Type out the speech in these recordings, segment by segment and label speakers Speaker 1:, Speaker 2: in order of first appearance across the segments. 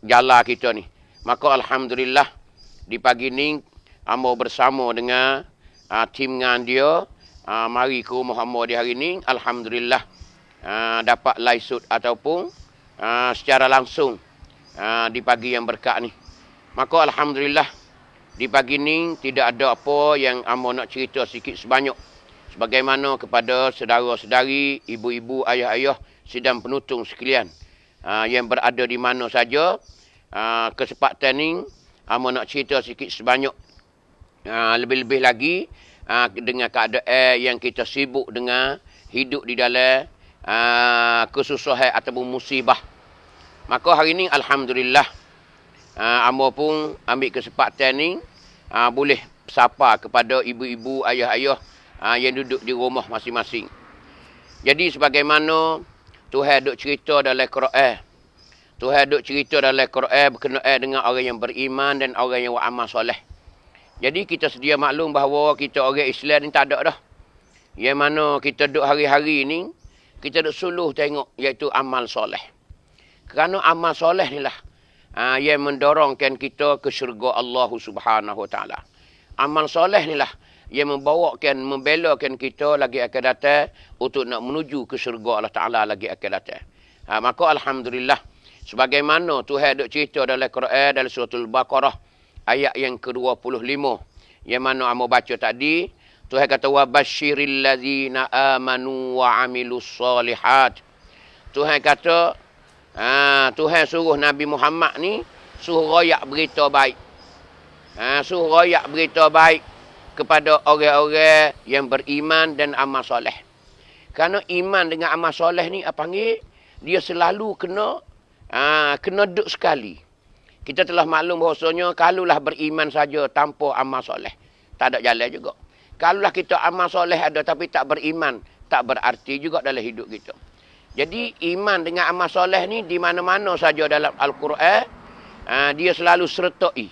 Speaker 1: jala kita ni. Maka alhamdulillah di pagi ni amo bersama dengan tim ngan dia mari ke rumah amo di hari ni, alhamdulillah dapat laisut ataupun secara langsung di pagi yang berkat ni. Maka alhamdulillah di pagi ni tidak ada apa yang amo nak cerita sikit sebanyak. Sebagaimana kepada saudara-saudari, ibu-ibu, ayah-ayah, sidang penutung sekalian yang berada di mana saja, kesempatan ni amo nak cerita sikit sebanyak. Lebih-lebih lagi dengan keadaan yang kita sibuk dengan hidup di dalam kesusahan ataupun musibah. Maka hari ni alhamdulillah amo pun ambil kesempatan ni boleh sapa kepada ibu-ibu, ayah-ayah yang duduk di rumah masing-masing. Jadi sebagaimana Tuhan duk cerita dalam Quran. Tuhan duk cerita dalam Quran berkenaan dengan orang yang beriman dan orang yang beramal soleh. Jadi kita sedia maklum bahawa kita orang Islam ni tak ada dah. Yang mana kita duduk hari-hari ni, kita duk suluh tengok iaitu amal soleh. Kerana amal soleh ni lah yang mendorongkan kita ke syurga Allah Subhanahu Wa Taala. Amal soleh ni lah yang membawakan, membelakan kita lagi akan datang untuk nak menuju ke syurga Allah Ta'ala lagi akan datang. Maka alhamdulillah, sebagaimana Tuhan duk cerita dalam Quran, dalam surah Al-Baqarah, ayat yang ke-25, yang mana amo baca tadi, Tuhan kata, وَبَشِّرِ الَّذِينَ آمَنُوا وَعَمِلُوا الصَّالِحَاتِ. Tuhan kata, Tuhan suruh Nabi Muhammad ni, suruh royak berita baik. Suruh royak berita baik kepada orang-orang yang beriman dan amal soleh. Kerana iman dengan amal soleh ni, apa panggil? Dia selalu kena duduk sekali. Kita telah maklum bahawasanya, kalulah beriman saja tanpa amal soleh, tak ada jalan juga. Kalulah kita amal soleh ada tapi tak beriman, tak berarti juga dalam hidup kita. Jadi iman dengan amal soleh ni di mana-mana saja dalam Al-Quran, dia selalu sertai.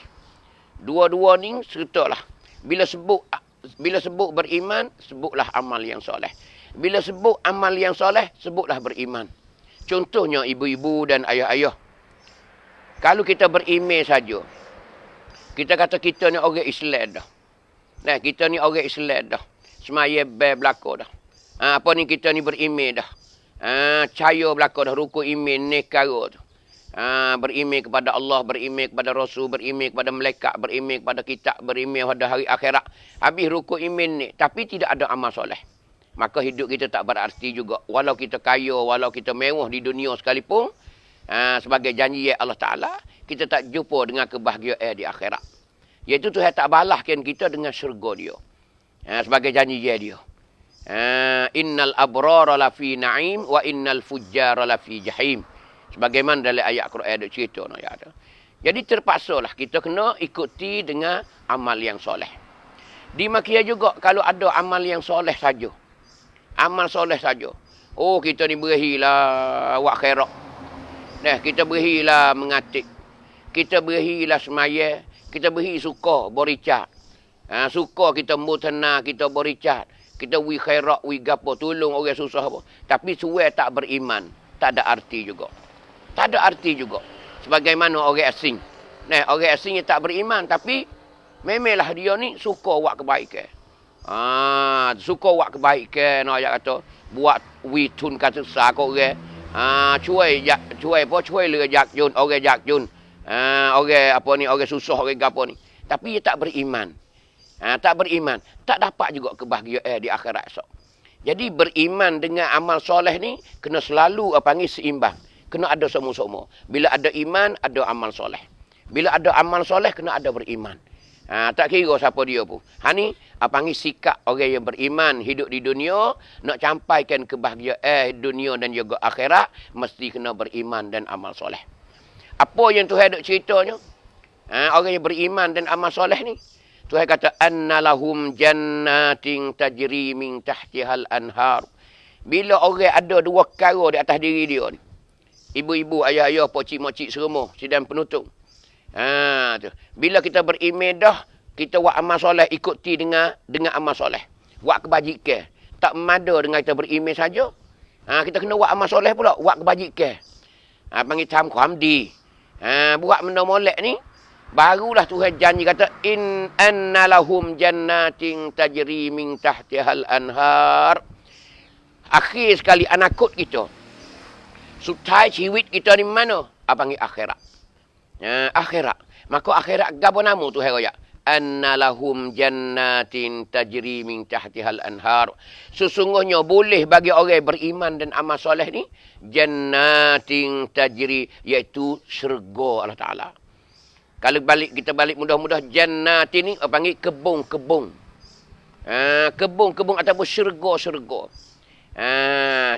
Speaker 1: Dua-dua ni sertalah. Bila sebut beriman, sebutlah amal yang soleh. Bila sebut amal yang soleh, sebutlah beriman. Contohnya ibu-ibu dan ayah-ayah. Kalau kita beriman saja, kita kata kita ni orang Islam dah. Nah, kita ni orang Islam dah. Semaya belaka dah. Apa ni kita ni beriman dah. Cahaya belaka dah, rukun iman nekara tu. Beriman kepada Allah, beriman kepada Rasul, beriman kepada malaikat, beriman kepada kitab, beriman pada hari akhirat. Habis rukun iman ni, tapi tidak ada amal soleh. Maka hidup kita tak berarti juga. Walau kita kaya, walau kita mewah di dunia sekalipun, sebagai janji Allah Ta'ala, kita tak jumpa dengan kebahagiaan di akhirat. Iaitu Tuhan tak balaskan kita dengan syurga dia. Sebagai janji dia. Innal abrara lafi na'im wa innal fujjara lafi jahim. Sebagaimana dalam ayat Quran ada cerita. Jadi terpaksalah kita kena ikuti dengan amal yang soleh. Di Makkah juga kalau ada amal yang soleh saja. Amal soleh saja. Oh, kita ni berilah buat khairat. Nah, kita berilah mengatik. Kita berilah semaya. Kita beri suka bericat. Suka kita mutana, kita bericat. Kita wi khairat, wi gapo, tolong orang susah apa. Tapi suai tak beriman, tak ada arti juga. Tak ada arti juga. Sebagaimana orang asing. Nah, orang asing yang tak beriman. Tapi, memanglah dia ni suka buat kebaikan. Suka buat kebaikan. Ayat kata, buat witun kata sah kau orang. Cuai le jakjun. Orang jakjun. Orang apa ni, orang susah, orang apa ni. Tapi dia tak beriman. Tak beriman. Tak dapat juga kebahagiaan di akhirat esok. Jadi, beriman dengan amal soleh ni, kena selalu panggil seimbang. Kena ada semua-semua. Bila ada iman, ada amal soleh. Bila ada amal soleh, kena ada beriman. Tak kira siapa dia pun. Ni, panggil sikap orang yang beriman, hidup di dunia, nak campaikan kebahagiaan dunia dan juga akhirat, mesti kena beriman dan amal soleh. Apa yang Tuhan ada ceritanya? Orang yang beriman dan amal soleh ni, Tuhan kata, annalahum jannatin tajri min tahtihal anhar. Bila orang ada dua perkara di atas diri dia ni, ibu-ibu, ayah-ayah, pocik-mocik semua, sidang penutung. Tu. Bila kita beriman dah, kita buat amal soleh, ikuti dengan amal soleh. Buat kebajikan. Tak memada dengan kita beriman saja. Kita kena buat amal soleh pula, buat kebajikan. Panggil tam hamdi. Buat benda molek ni, barulah Tuhan janji kata in annalahum jannatin tajri min tahtihal anhar. Akhir sekali anakut kita. Sutai ciwit kita ni mana? Apa panggil akhirat. Akhirat. Maka akhirat gapo nama Tuhan royak? Annalahum jannatin tajri min tahtihal anhar. Sesungguhnya boleh bagi orang beriman dan amal soleh ni jannatin tajri, iaitu syurga Allah Taala. Kalau kita balik mudah-mudah jannatin ni panggil kebun-kebun. Kebun-kebun ataupun syurga-syurga.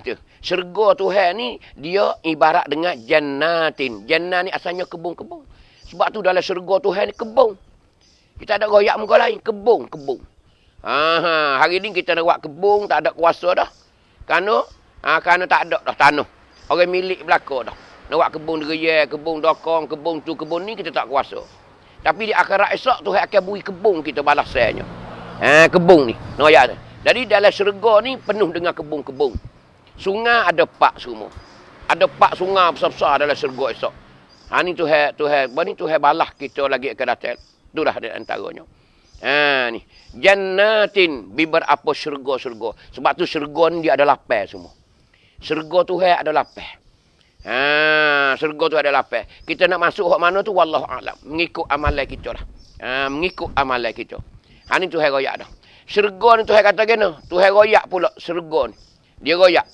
Speaker 1: Tu. Syurga Tuhan ni dia ibarat dengan jannatin. Jannah ni asalnya kebun-kebun. Sebab tu dalam syurga Tuhan ni kebun. Kita ada royak muka lain. Kebun. Hari ni kita nak buat kebun, tak ada kuasa dah. Kerana tak ada dah tanah. Orang milik belakang dah. Nak buat kebun deraya, kebun dokong, kebun tu, kebun ni kita tak kuasa. Tapi di akhirat esok Tuhan akan beri kebun kita balasannya. Kebun ni. Royak tu. Jadi dalam syurga ni penuh dengan kebun-kebun. Sungai ada 4 semua. Ada 4 sungai besar-besar dalam syurga esok. Ni Tuhan balah kita lagi akan datang. Itulah di antaranya. Ni. Jannatin beberapa syurga-syurga. Sebab tu syurga ni dia ada lapar semua. Syurga Tuhan ada lapar. Syurga tu ada lapar. Kita nak masuk hak mana tu wallahu a'lam. Mengikut amalan kita lah. Mengikut amalan kita. Ni Tuhan royak dah. Syurga ni Tuhan kata kena. Tuhan royak pula syurga ni. Dia royak.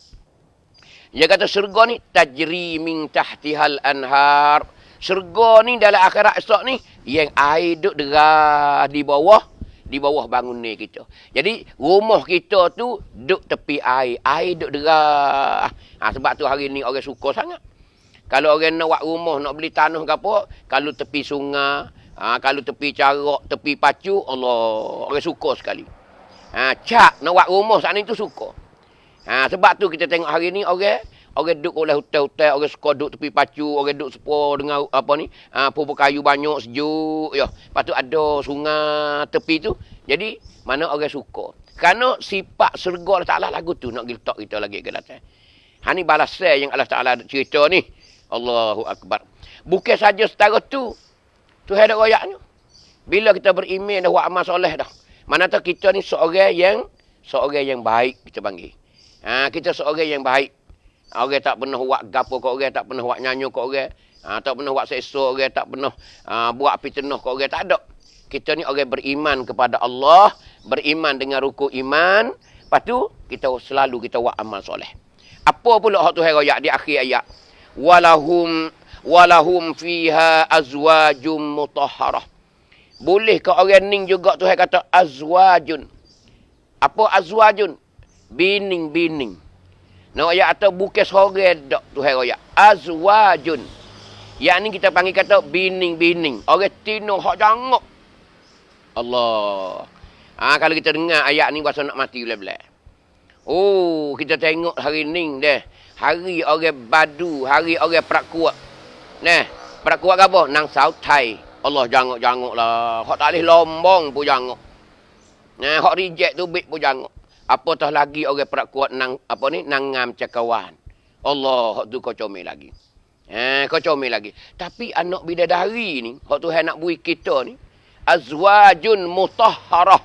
Speaker 1: Dia kata syurga ni tajri min tahtihal anhar. Syurga ni dalam akhirat esok ni yang air duk deras di bawah bangun ni kita. Jadi rumah kita tu duk tepi air. Air duk deras. Sebab tu hari ni orang suka sangat. Kalau orang nak buat rumah, nak beli tanah ke apa, kalau tepi sungai, kalau tepi carak, tepi pacu, Allah, orang suka sekali. Cak nak buat rumah saat ni tu suka. Sebab tu kita tengok hari ni orang duduk oleh hutan-hutan, orang suka duduk tepi pacu, orang duduk sepuluh dengan pokok kayu banyak, sejuk. Lepas tu ada sungai tepi tu. Jadi, mana orang suka. Kerana sifat syurga Allah Ta'ala lagu tu nak letak kita lagi ke datang. Ni balasan yang Allah Ta'ala cerita ni. Allahu Akbar. Bukan saja setara tu. Tu ada royaknya. Bila kita beriman dah buat amal soleh dah. Mana tahu kita ni seorang yang baik kita panggil. Kita seorang yang baik. Orang tak pernah buat gapo ke orang, tak pernah buat nyanyi ke orang, tak pernah buat seksa orang, tak pernah buat fitnah ke orang, tak ada. Kita ni orang beriman kepada Allah, beriman dengan rukun iman, lepas tu kita selalu kita buat amal soleh. Apa pula hak Tuhan royak di akhir ayat? Walahum fiha azwajum mutahharah. Boleh ke orang ning juga Tuhan kata azwajun. Apa azwajun? Bining-bining. Nak royak atau bukan seorang dak Tuhan royak. Azwajun. Yang ni kita panggil kata bining-bining. Orang tino hak jangok. Allah. Kalau kita dengar ayat ni pasal nak mati belah-belah. Kita tengok hari ni deh. Hari orang badu, hari orang perak kuat. Perak kuat ke apa? Nang sautai. Allah jangok-jangok lah. Hak tak boleh lombong pun jangok. Hak reject tu bik pun jangok. Apatah lagi orang perak kuat nang ngam cakawan. Allah, hak tu kau comel lagi. Kau comel lagi. Tapi anak bidadari ni, hak Tuhan nak bui kita ni, azwajun mutahharah.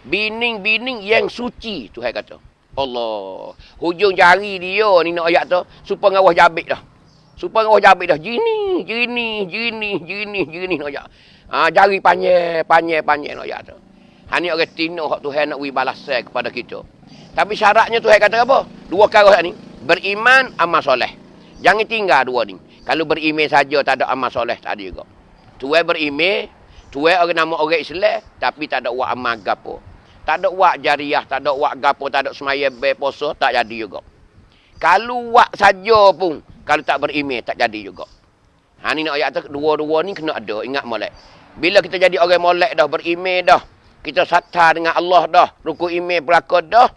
Speaker 1: Bining-bining yang suci, Tuhan kata. Allah. Hujung jari dia ni nak ayat tu, supaya ngawah jabik dah. Supaya ngawah jabik dah. Jini nak ayat. Jari panjang nak ayat tu. Ni orang tino hak Tuhan nak beri balasan kepada kita. Tapi syaratnya Tuhan kata apa? 2 perkara ni. Beriman, amal soleh. Jangan tinggal 2 ni. Kalau beriman saja tak ada amal soleh, tak ada juga. Tuhan beriman, Tuhan orang nama orang Islam, tapi tak ada buat amal gapo. Tak ada buat jariah, tak ada buat gapo, tak ada semaya berpuasa, tak jadi juga. Kalau buat saja pun, kalau tak beriman, tak jadi juga. Ni nak ayat tu, 2 ni kena ada. Ingat molek. Bila kita jadi orang molek dah, beriman dah, kita satar dengan Allah dah, rukun iman berlaku dah,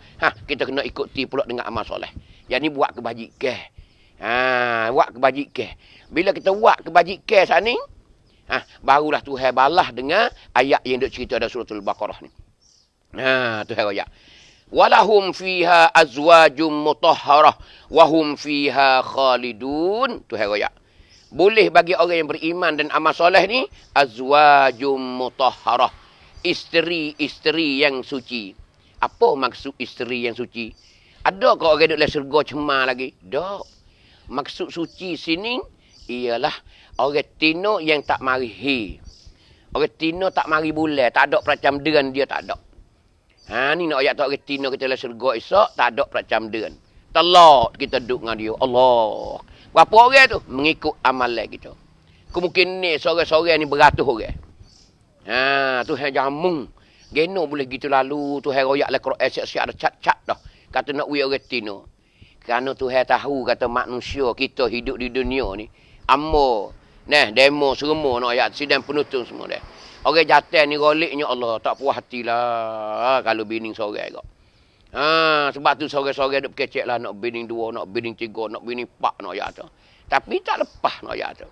Speaker 1: kita kena ikuti pula dengan amal soleh. Yang ni buat kebajikan. Buat kebajikan. Bila kita buat kebajikan saat ni, barulah Tuhan balas dengan ayat yang duk cerita dalam surah Al-Baqarah ni. Tuhan ayat. Walahum fiha azwajum mutahharah wa hum fiha khalidun. Tuhan ayat. Boleh bagi orang yang beriman dan amal soleh ni, azwajum mutahharah. Isteri-isteri yang suci. Apa maksud isteri yang suci? Ada kau orang duduk dalam syurga cemar lagi? Tak. Maksud suci sini ialah orang tino yang tak mari he. Orang tino tak mari bulan, tak ada peracam ดือนdia tak ada. Ni nak ayat tak orang tino kita dalam syurga esok, tak ada peracam ดือน. Telak kita duduk dengan dia. Allah. Berapa orang tu? Mengikut amalan kita. Kemungkinan ni sore-sore ni beratus orang. Tuhan jamung. Geno boleh gitu lalu. Tuhan royak lah Quran siap-siap ada cat-cat dah. Kata nak wui orang tino. Kerana Tuhan tahu kata manusia kita hidup di dunia ni. Amor. Demo semua nak ayat sidang penutup semua dah. Orang jatuh ni goliknya Allah. Tak puas hatilah. Kalau bini sore kau. Sebab tu sore-sore duk kecek lah. Nak bini 2, nak bini 3, nak bini 4 nak ayat tu. Tapi tak lepas nak ayat tu.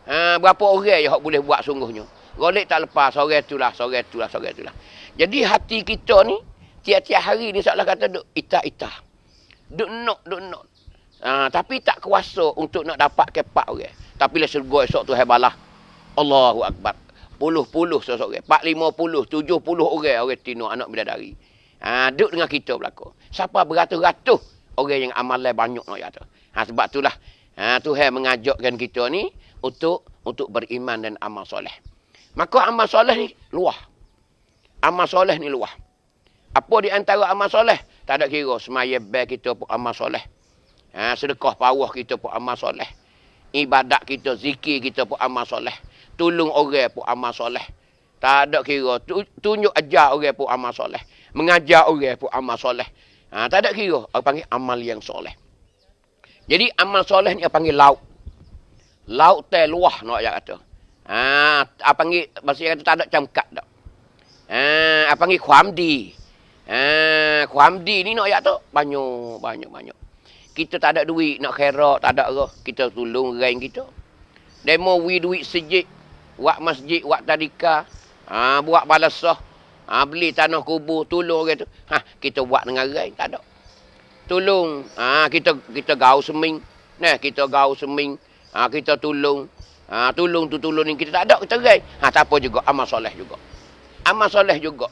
Speaker 1: Berapa orang je boleh buat sungguhnya. Golek tak lepas, sore itulah. Jadi hati kita ni, tiap-tiap hari ni seolah kata duk itah-itah. Duk nok. Tapi tak kuasa untuk nak dapat kepak orang. Tapi lah surga esok tu balah. Allahu Akbar. Puluh-puluh seorang. 40, 70 orang tino anak bidadari. Duk dengan kita belakang. Siapa beratus-ratus orang yang amalan banyak nak kata. Sebab itulah Tuhan mengajakkan kita ni untuk beriman dan amal soleh. Maka amal soleh ni luah. Amal soleh ni luah. Apa di antara amal soleh? Tak ada kira. Semaya bel kita pun amal soleh. Sedekah pawah kita pun amal soleh. Ibadat kita, zikir kita pun amal soleh. Tolong orang pun amal soleh. Tak ada kira. Tunjuk ajar orang pun amal soleh. Mengajar orang pun amal soleh. Tak ada kira. Orang panggil amal yang soleh. Jadi amal soleh ni orang panggil lauk. Lauk teh luah nak kata. Apa panggil bahasa kata tak ada camkat dak. Apa panggil khamdi. Khamdi ni nak ayat tu banyak. Kita tak ada duit nak khairat, tak ada ke. Kita tolong orang kita. Demo duit sejik, buat masjid, buat tadika, buat balasah, beli tanah kubur, tolong orang tu. Kita buat dengan orang, tak ada. Tolong, kita gaul seming. Kita gaul seming, kita tolong. Tolong ni kita tak ada, kita rai. Tak apa juga, amal soleh juga. Amal soleh juga.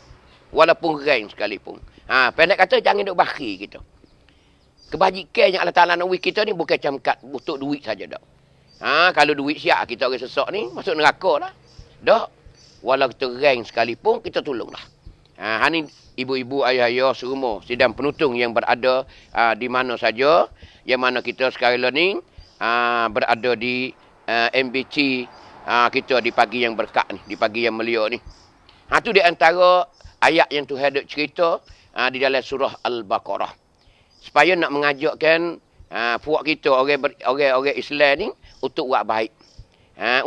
Speaker 1: Walaupun rai sekalipun. Pendek kata, jangan duk bakhil kita. Kebajikan yang Allah Ta'ala nak kita ni bukan camkat untuk duit saja dah. Kalau duit siap kita orang sesak ni, masuk neraka lah. Dah. Walau kita rank sekalipun, kita tolonglah. Ni ibu-ibu, ayah-ayah semua, sidang penutung yang berada di mana saja. Yang mana kita sekarang ni berada di MBC kita di pagi yang berkat ni, di pagi yang mulia ni. Tu di antara ayat yang Tuhan ada cerita di dalam surah Al-Baqarah. Supaya nak mengajakkan puak kita orang Islam ni untuk buat baik.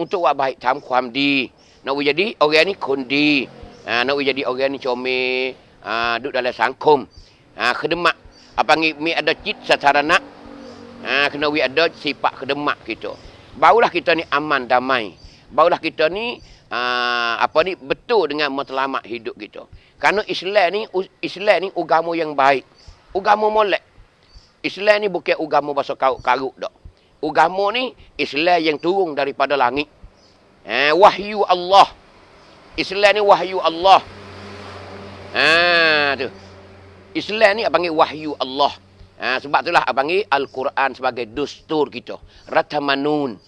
Speaker 1: Untuk buat baik tam khamdi. Nak jadi orang ni kondi. Nak jadi orang ni comel, duduk dalam sangkum. Khidmat. Apa ni ada cit secara nak. Kena ada sifat khidmat kita. Barulah kita ni aman damai. Barulah kita ni betul dengan matlamat hidup kita. Kerana Islam ni agama yang baik. Agama molek. Islam ni bukan agama bahasa karuk dak. Agama ni Islam yang turun daripada langit. Wahyu Allah. Islam ni wahyu Allah. Tu. Islam ni apa panggil wahyu Allah. Sebab itulah apa panggil Al-Quran sebagai dustur kita. Ratamanun.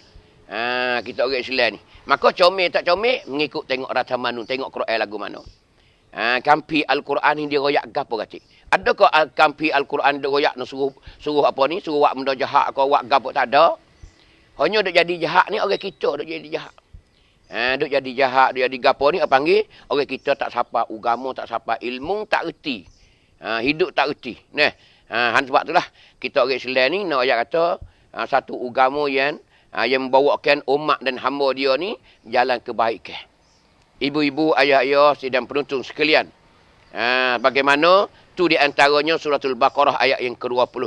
Speaker 1: Kita orang Islam ni. Maka comel tak comel mengikut tengok Ratamanun, tengok Quran lagu mana. Kampi Al-Quran ni dia royak gapo kacik? Adakah kampi Al-Quran dia royak nak suruh apa ni? Suruh buat benda jahat ke buat gapo? Tak ada. Hanya duk jadi jahat ni orang kita duk jadi jahat. Duk jadi jahat, duk jadi gapo ni apa panggil? Orang kita tak sapa agama, tak sapa ilmu, tak reti. Hidup tak reti. Sebab itulah kita orang Islam ni nak ayat kata satu agama yang membawakan umat dan hamba dia ni jalan kebaikan. Ibu-ibu, ayah-ayah, sidang penonton sekalian. Bagaimana? Tu di antaranya suratul Baqarah ayat yang ke-25.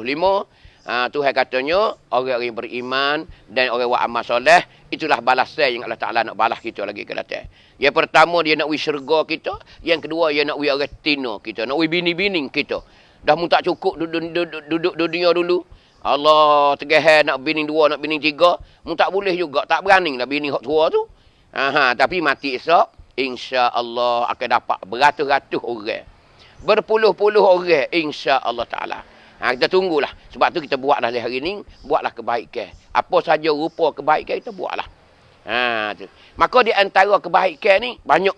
Speaker 1: Tuhan katanya, orang yang beriman dan orang buat amal soleh, itulah balasan yang Allah Ta'ala nak balas kita lagi ke datang. Yang pertama, dia nak wui syurga kita. Yang kedua, dia nak wui orang tino kita. Nak wui bini-bini kita. Dah mu tak cukup duduk dunia dulu. Allah tegah nak bini 2, nak bini 3, mu tak boleh juga, tak berani lah bini hok tua tu. Tapi mati esok, insya-Allah akan dapat beratus-ratus orang. Berpuluh-puluh orang insya-Allah taala. Kita tunggulah. Sebab tu kita buatlah hari ni, buatlah kebaikan. Apa saja rupa kebaikan kita buatlah. Tu. Maka di antara kebaikan ni banyak.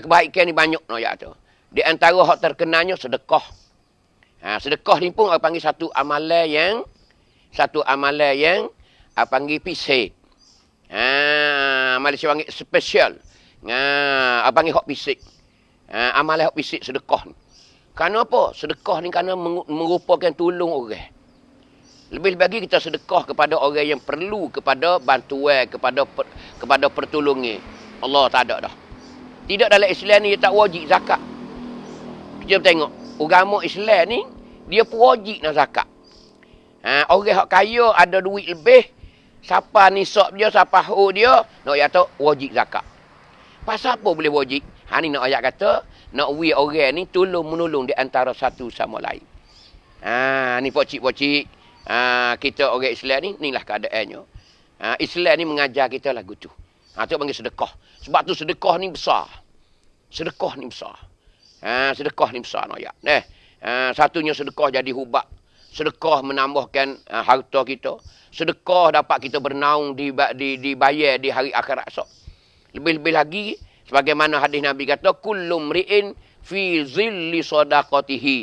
Speaker 1: Kebaikan ni banyak no ya tu. Di antara hak terkenalnya sedekah. Sedekah ni pun panggil satu amalan yang panggil pisik. Malaysia panggil special. Panggil hak pisik. Amalan hak pisik sedekah ni. Kerana apa? Sedekah ni kerana merupakan tolong orang. Lebih lagi kita sedekah kepada orang yang perlu kepada bantuan, kepada pertolongan. Allah tak ada dah. Tidak dalam Islam ni dia tak wajib zakat. Kita tengok agama Islam ni dia pun wajib nak zakat. Orang hak kaya ada duit lebih, siapa nisab dia, siapa hau dia, nak ayat tu wajib zakat. Pasal apa boleh wajib? Ni nak ayat kata, nak orang ni tolong menolong di antara satu sama lain. Ni pocik-pocik, kita orang Islam ni, inilah keadaannya. Islam ni mengajar kita lagu tu. Tu panggil sedekah. Sebab tu sedekah ni besar. Sedekah ni besar. Sedekah ni besar nak ayat. Satunya sedekah jadi hubak. Sedekah menambahkan harta kita. Sedekah dapat kita bernaung dibayar di hari akhirat esok. Lebih-lebih lagi, sebagaimana hadis Nabi kata, kullu mri'in fi zilli sadaqatihi.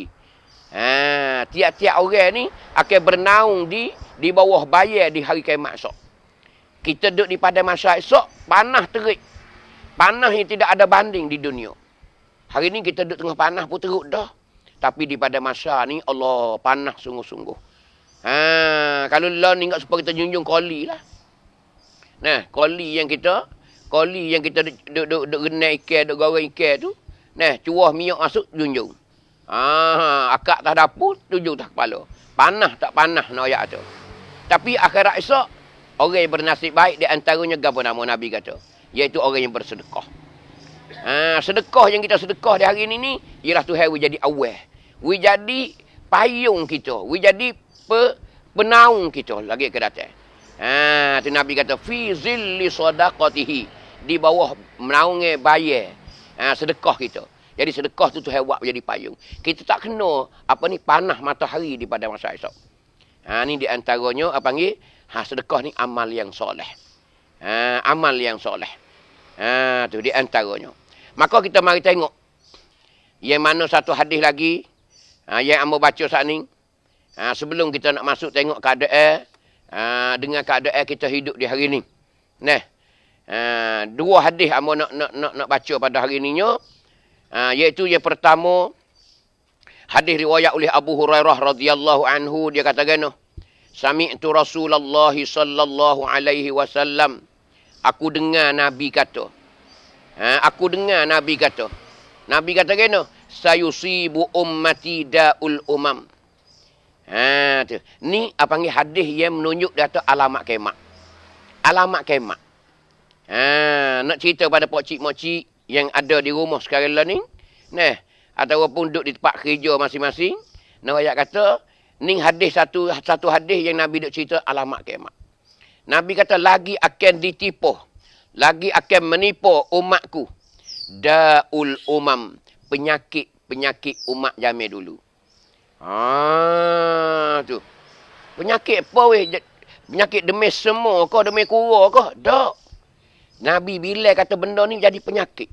Speaker 1: Tiap-tiap orang ni akan bernaung di bawah bayar di hari kiamat esok. Kita duduk di pada masa esok, panah terik. Panah yang tidak ada banding di dunia. Hari ni kita duduk tengah panah pun teruk dah. Tapi di pada masa ni, Allah panah sungguh-sungguh. Kalau lah ni ingat supaya kita junjung koli lah. Koli yang kita duduk renai ikan, duduk goreng ikan tu. Cuah minyak masuk, junjung. Akak tak dapur, junjung tak kepala. Panah tak panah nak ayat tu. Tapi akhirat esok, orang yang bernasib baik di antaranya apa nama Nabi kata? Iaitu orang yang bersedekah. Sedekah yang kita sedekah di hari ini ialah Tuhan jadi awal. We jadi payung kita. We jadi penaung kita lagi ke datang. Tu Nabi kata fi zilli sadaqatihi, di bawah menaungi bayar sedekah kita. Jadi sedekah tu Tuhan buat jadi payung. Kita tak kena panah matahari di pada masa esok. Ni di antaranya panggil sedekah ni amal yang soleh. Amal yang soleh. Tu di antaranya. Maka kita mari tengok yang mana satu hadis lagi yang amba baca saat ni. Sebelum kita nak masuk tengok keadaan dengan keadaan kita hidup di hari ni. Dua hadis amba nak baca pada hari ininya. Iaitu yang pertama hadis riwayat oleh Abu Hurairah radhiyallahu anhu, dia kata gano, sami'tu Rasulullah sallallahu alaihi wasallam, aku dengar Nabi kata. Nabi kata gano, sayusibu ummati da'ul umam. Tu. Ni panggil hadis yang menunjuk data alamat kiamat. Alamat kiamat. Nak cerita pada pokcik-mokcik yang ada di rumah sekarang lah ni. Ataupun duduk di tempat kerja masing-masing. Nak ayat kata, ni hadis satu hadis yang Nabi duk cerita alamat kiamat. Nabi kata lagi akan ditipu, lagi akan menipu umatku da'ul umam, penyakit umat zaman dulu. Tu. Penyakit apa weh? Penyakit demes semua ke, demes kura ke? Tak. Nabi bila kata benda ni jadi penyakit.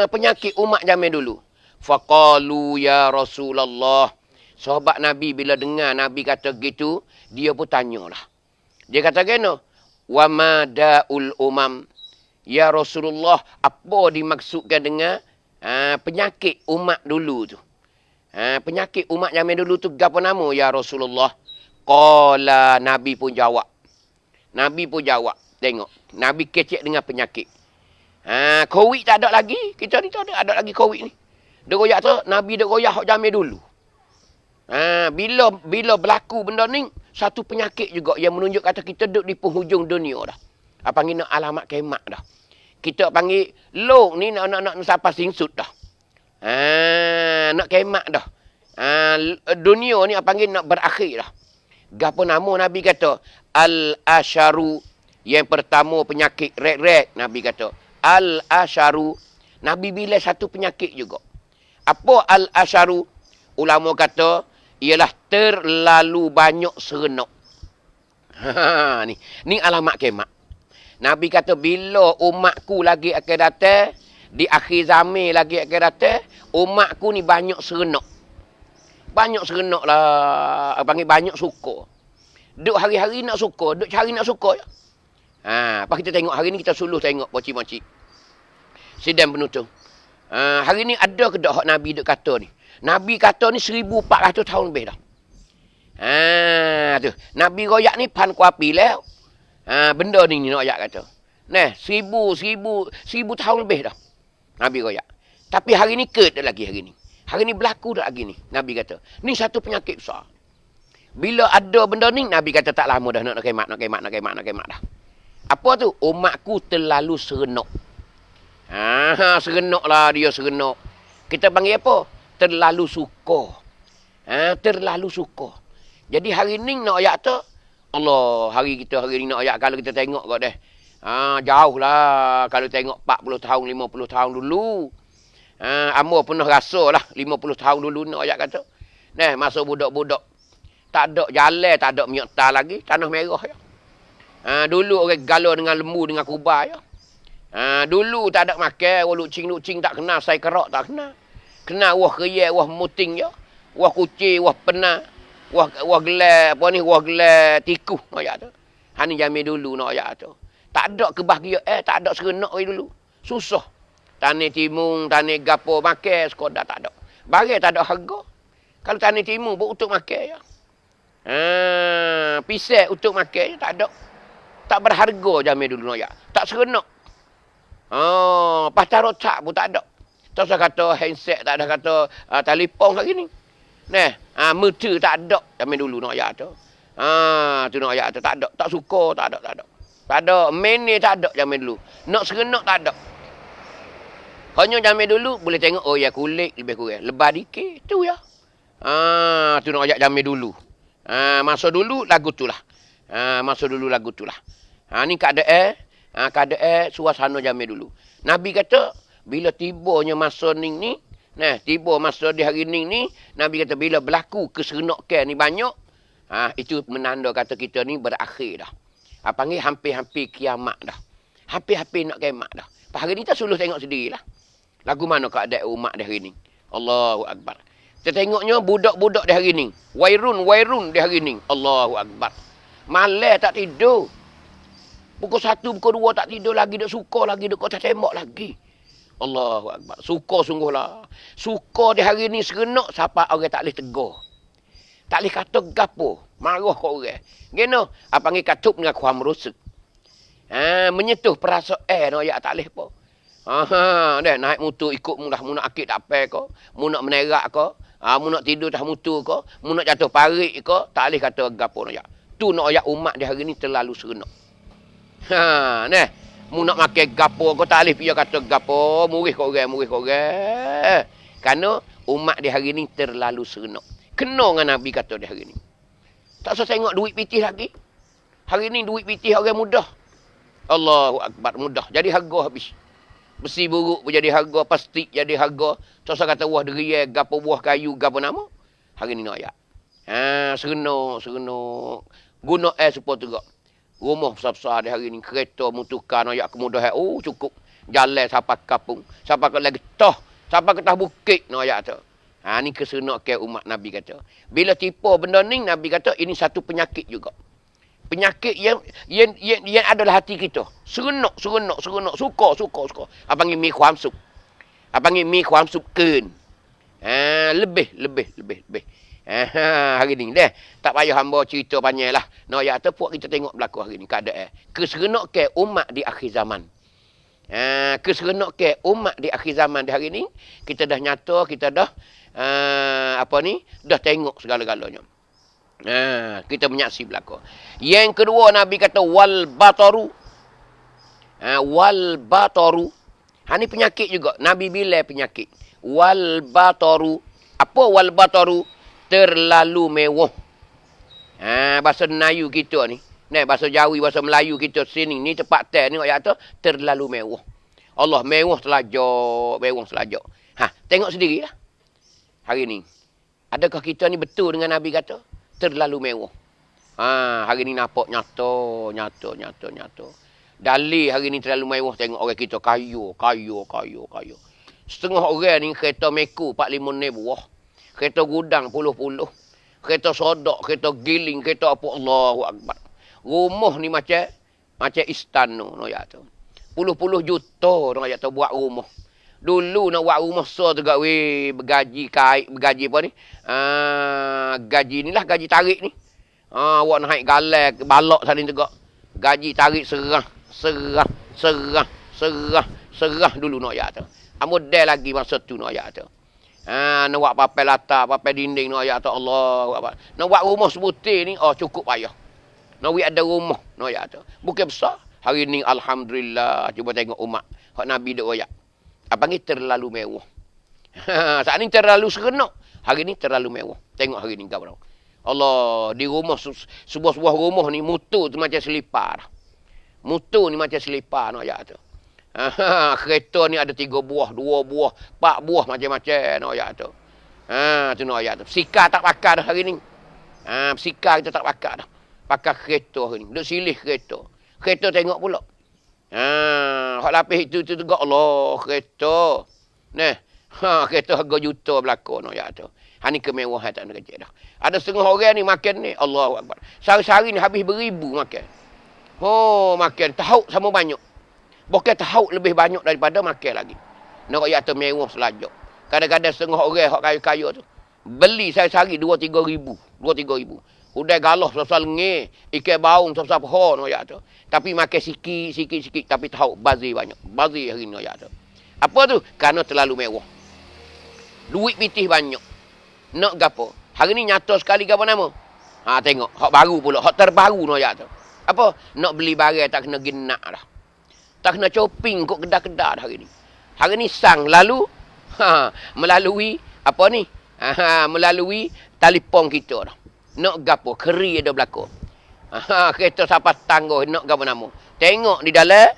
Speaker 1: Penyakit umat zaman dulu. Faqalu ya Rasulullah. Sahabat Nabi bila dengar Nabi kata gitu, dia pun tanyalah. Dia kata gini, wa ma da'ul umam. Ya Rasulullah, apa dimaksudkan dengan penyakit umat dulu tu? Penyakit umat zaman dulu tu apa nama ya Rasulullah? Qala, Nabi pun jawab. Tengok, Nabi kecek dengan penyakit. Covid tak ada lagi. Kita ni tak ada lagi Covid ni. Dia royak tu, Nabi dia royak hak zaman dulu. Bila berlaku benda ni, satu penyakit juga yang menunjuk kata kita duduk di penghujung dunia dah. Panggil nak alamat kiamat dah. Kita panggil lok ni nak sampai singsut dah. Nak kiamat dah. Dunia ni apa panggil nak berakhir dah. Gapo nama Nabi kata? Al-asharu. Yang pertama penyakit rek-rek. Nabi kata. Al-asharu. Nabi bila satu penyakit juga. Apa al-asharu? Ulama kata, ialah terlalu banyak serenok. Ni alamat kiamat. Nabi kata, bila umatku lagi akan datang, di akhir zaman lagi akan datang, umatku ni banyak serenok. Banyak serenok lah. Panggil banyak suka. Duk hari-hari nak suka. Duk cari nak suka. Apa kita tengok hari ni, kita suluh tengok moci-moci. Sidang penutup. Hari ni ada ke tak hak Nabi duk kata ni? Nabi kata ni 1400 tahun lebih dah. Tu. Nabi royak ni pan kuapi lah. Benda ni nak royak kata. Nah, 1000 tahun lebih dah. Nabi royak. Tapi hari ni ke dah lagi hari ni. Hari ni berlaku dah lagi ni. Nabi kata. Ni satu penyakit besar. Bila ada benda ni, Nabi kata tak lama dah nak kemat dah. Apa tu? Umatku terlalu serenok. Serenok lah dia serenok. Kita panggil apa? Terlalu suka. Terlalu suka. Jadi hari ni nak ayat tu, Allah, hari ni nak ayat kalau kita tengok kau deh. Jauh lah kalau tengok 40 tahun, 50 tahun dulu. Amor pernah rasa lah 50 tahun dulu nak ayat kata. Nah, masa budak-budak. Tak ada jalan, tak ada minyak tar lagi. Tanah merah ya. Dulu orang galau dengan lembu, dengan kubah ya. Dulu tak ada makan. Wah lucing tak kena. Saya kerak tak kena. Kena wah kerja, wah muting ya. Wah kucing, wah penah. Wah gelar, apa ni? Wah gelar tikus. Nak ayat tu. Ni jamin dulu nak ayat tu. Tak ada kebahagiaan. Tak ada serenak dulu. Susah. Tanah timung, tanah gapo makan. Sekolah tak ada. Barang tak ada harga. Kalau tanah timung buat untuk makan ya. Pisang untuk makan tak ada. Tak berharga jamin dulu nak ayat. Tak serenak. Pasal rotak pun tak ada. Tak usah kata handset, tak ada kata telefon lagi ni. Nah, meter tak ada. Jamin dulu nak ayat tu. Tu nak ayat tu. Tak ada. Tak suka, tak ada. Tak ada. Mene tak ada jamin dulu. Nak serenak tak ada. Hanya jamin dulu boleh tengok, oh ya kulit lebih kurang. Lebar dikit, tu ya. Tu nak ayat jamin dulu. Masa dulu lagu tu lah. Ni keadaan. Keadaan suasana jamin dulu. Nabi kata, bila tibanya masa ni, tiba masa di hari ni, Nabi kata bila berlaku keserenakan ni banyak, itu menanda kata kita ni berakhir dah. Panggil hampir-hampir kiamat dah. Hampir-hampir nak kiamat dah. Hari ni kita suluh tengok sendirilah. Lagu mana keadaan umat di hari ni. Allahu Akbar. Kita tengoknya budak-budak di hari ni. Wairun di hari ni. Allahu Akbar. Malam tak tidur. Pukul 1, pukul 2 tak tidur lagi. Duk suka lagi. Duk kota tembak lagi. Allahu Akbar. Suka sungguh lah. Suka di hari ni serenak. Siapa orang tak boleh tegur. Tak boleh kata gapo. Marah ke orang. Gena. Panggil katup dengan kuam rusuk. Menyentuh perasaan. Ya tak boleh apa. Dah naik mutu ikut mu dah. Mu nak akid tak apa ke. Mu nak menerak ke. Mu nak tidur tak mutu ke. Mu nak jatuh parik ke. Tak boleh kata gapo. Tu nak ayat umat di hari ni terlalu serenak. Mu nak makan gapo kau tak boleh pergi kata gapo, murih kau orang. Kerana umat di hari ni terlalu serenak. Kena dengan Nabi kata di hari ni. Tak usah tengok duit pitih lagi. Hari ni duit pitih orang mudah. Allahu Akbar, mudah. Jadi harga habis. Besi buruk pun jadi harga, plastik jadi harga. Tak usah kata buah derian, gapo buah kayu, gapo nama. Hari ni nak ayat. Serenak. Guna air supaya tegak. Rumah besar-besar di hari ni. Kereta mutukan ayat kemudahan. Cukup. Jalan sampai kapung. Sampai ke lagi toh. Sampai ke tah bukit nak ayat tu. Ni keserenakan umat Nabi kata. Bila tipu benda ni, Nabi kata ini satu penyakit juga. Penyakit yang adalah hati kita. Serenak. Suka. Panggil mi kuam sup. Panggil mi kuam sup ken. Lebih. Hari ni deh. Tak payah hamba cerita panjang lah. Nak tu puak kita tengok berlaku hari ni keadaan. Keserenakan umat di akhir zaman. Keserenakan umat di akhir zaman di hari ni. Kita dah nyata, kita dah dah tengok segala-galanya. Kita menyaksi berlaku. Yang kedua Nabi kata wal bataru. Wal bataru. Ni penyakit juga. Nabi bila penyakit. Wal bataru. Apa wal bataru? Terlalu mewah. Bahasa Melayu kita ni. Bahasa Jawi, bahasa Melayu kita sini ni tempat tengok ayat tu terlalu mewah. Allah mewah selajak, mewah selajak. Tengok sendirilah. Hari ni. Adakah kita ni betul dengan Nabi kata? Terlalu mewah. Hari ni nampak nyata. Dalil hari ni terlalu mewah, tengok orang kita kaya. Setengah orang ni kereta Meko 4-5 buah. Kereta gudang puluh-puluh. Kereta sodak, kereta giling, kereta apa, Allahu Akbar. Rumah ni macam istana, no ya tu. Puluh-puluh juta, no ya tu buat rumah. Dulu nak buat rumah tu gak bergaji apa ni? Gaji ni lah, gaji tarik ni. Awak naik galak, balok sana juga. Gaji tarik serah dulu no ya tu. Model lagi masa tu no ya tu. Nak buat papai latar, papai dinding no ya tu, Allah. Nak buat rumah sebutir ni, cukup payah. Nak buat ada rumah no ya tu. Bukan besar. Hari ni alhamdulillah, cuba tengok umat hak Nabi dak royak. Apa ni terlalu mewah. Saat ni terlalu serenok. Hari ni terlalu mewah. Tengok hari ni gambar. Allah, di rumah sebuah rumah ni mutu tu macam selipar. Mutu ni macam selipar no ya tu. Kereta ni ada 3 buah, 2 buah, 4 buah macam-macam no ya tu. Tu no ya tu. Sikar tak pakai dah hari ni. Sikar kita tak pakai dah. Pakai kereta hari ni. Duk silih kereta. Kereta tengok pula. Hak lapis itu juga Allah kereta. Kereta harga juta belaka no ya tu. Ni kemewahan tak ada kecil dah. Ada setengah orang ni makan ni, Allahu Akbar. Sehari-hari ni habis beribu makan. Makan tahu sama banyak. Bukan tahu lebih banyak daripada makan lagi. Nak rakyat tu mewah selajak. Kadang-kadang setengah orang hak kaya-kaya tu beli sehari-hari 2-3 ribu. 2-3 ribu. Udah galah sosal nge, ikan baung sosal pohon no ya tu. Tapi makan sikit tapi tahu bazir banyak. Bazir hari ni no ya tu. Apa tu? Kerana terlalu mewah. Duit pitih banyak. Nak gapo? Hari ni nyata sekali gapo nama? Tengok, hak baru pula, hak terbaru no ya tu. Apa? Nak beli barang tak kena genak dah. Tak kena shopping kok kedah-kedah dah hari ni. Hari ni sang lalu melalui apa ni? Melalui telefon kita dah. Nak gapo? Keri ada berlaku. Kereta siapa tangguh nak gapo nama? Tengok di dalam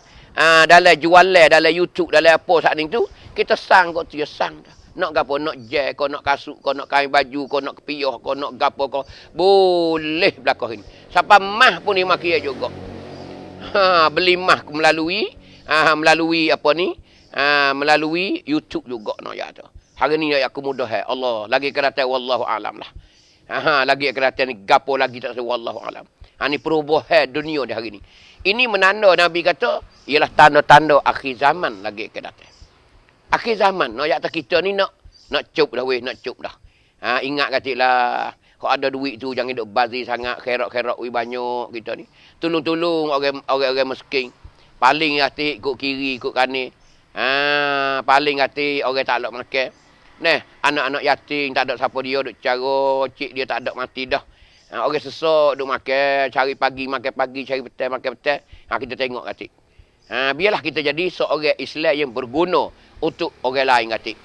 Speaker 1: jualan, dalam YouTube, dalam apa saat ni tu, kita sang kok tu ya sang dah. Nak gapo? Nak je, kau nak kasut, kau nak kain baju, kau nak kepiah, kau nak gapo kau boleh berlaku ni. Siapa mah pun dia maki juga. Beli mah melalui apa ni? Melalui YouTube juga no ya tu. Hari ni aku mudah Allah lagi keratan wallahu alam lah. Lagi keratan ni gapo lagi tak tahu wallahu alam. Ni perubahan dunia di hari ni. Ini menanda Nabi kata ialah tanda-tanda akhir zaman lagi keratan. Akhir zaman no ya kita ni nak cup dah weh, nak cup dah. Ingat katiklah kalau ada duit tu jangan duk bazir sangat, khairat-khairat weh banyak kita ni. Tolong-tolong orang miskin. Paling hati ikut kiri, ikut kanan. Paling hati orang tak ada makan. Anak-anak yatim tak ada siapa dia duk cara, cik dia tak ada mati dah. Orang sesak duk makan, cari pagi makan pagi, cari petang makan petang. Kita tengok katik. Biarlah kita jadi seorang Islam yang berguna untuk orang lain katik.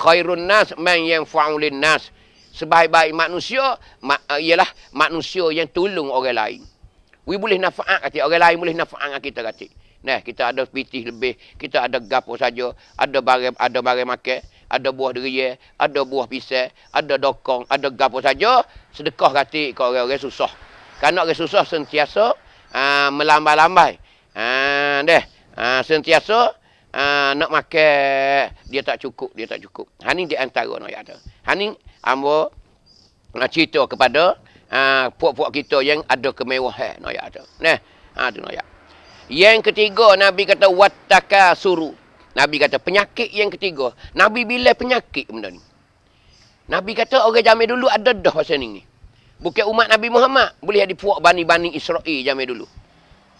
Speaker 1: Khairun nas man yanfa'u lin nas. Sebaik-baik manusia ialah manusia yang tolong orang lain. We boleh nafa'at katik, orang lain boleh nafa'at kita katik. Kita ada pitih lebih, kita ada gapo saja, ada barang makan, ada buah durian, ada buah pisang, ada dokong, ada gapo saja, sedekah katik ke orang-orang susah. Kerana orang susah sentiasa melambai-lambai. Sentiasa nak makan dia tak cukup. Ni di antara no ya tu. Ni ambo cerita kepada puak-puak kita yang ada kemewahan no ya tu. Tu no ya. Yang ketiga Nabi kata wattakasuru. Nabi kata penyakit yang ketiga. Nabi bila penyakit benda ni. Nabi kata orang zaman dulu ada dah pasal ni. Bukan umat Nabi Muhammad, boleh ada puak bani Israel zaman dulu.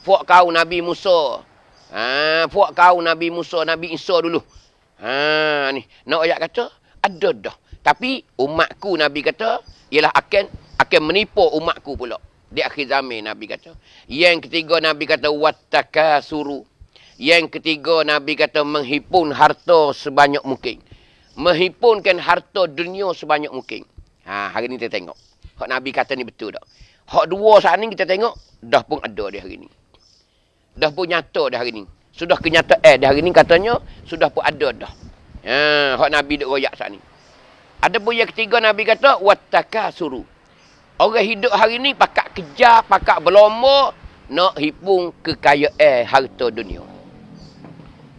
Speaker 1: Puak kau Nabi Musa. Puak kau Nabi Musa, Nabi Isa dulu. Ni nak ayat kata ada dah. Tapi umatku Nabi kata ialah akan menipu umatku pula. Di akhir zaman Nabi kata. Yang ketiga Nabi kata wattakasuru. Yang ketiga Nabi kata menghimpun harta sebanyak mungkin. Menghimpunkan harta dunia sebanyak mungkin. Hari ni kita tengok. Hak Nabi kata ni betul tak? Hak dua saat ni kita tengok, dah pun ada di hari ni. Dah pun nyata di hari ni. Sudah kenyataan di hari ni katanya, sudah pun ada dah. Hak Nabi duk royak saat ni. Ada pun yang ketiga Nabi kata, wattakasuru. Orang hidup hari ni pakak kejar, pakak berlomba, nak hipung kekayaan harta dunia.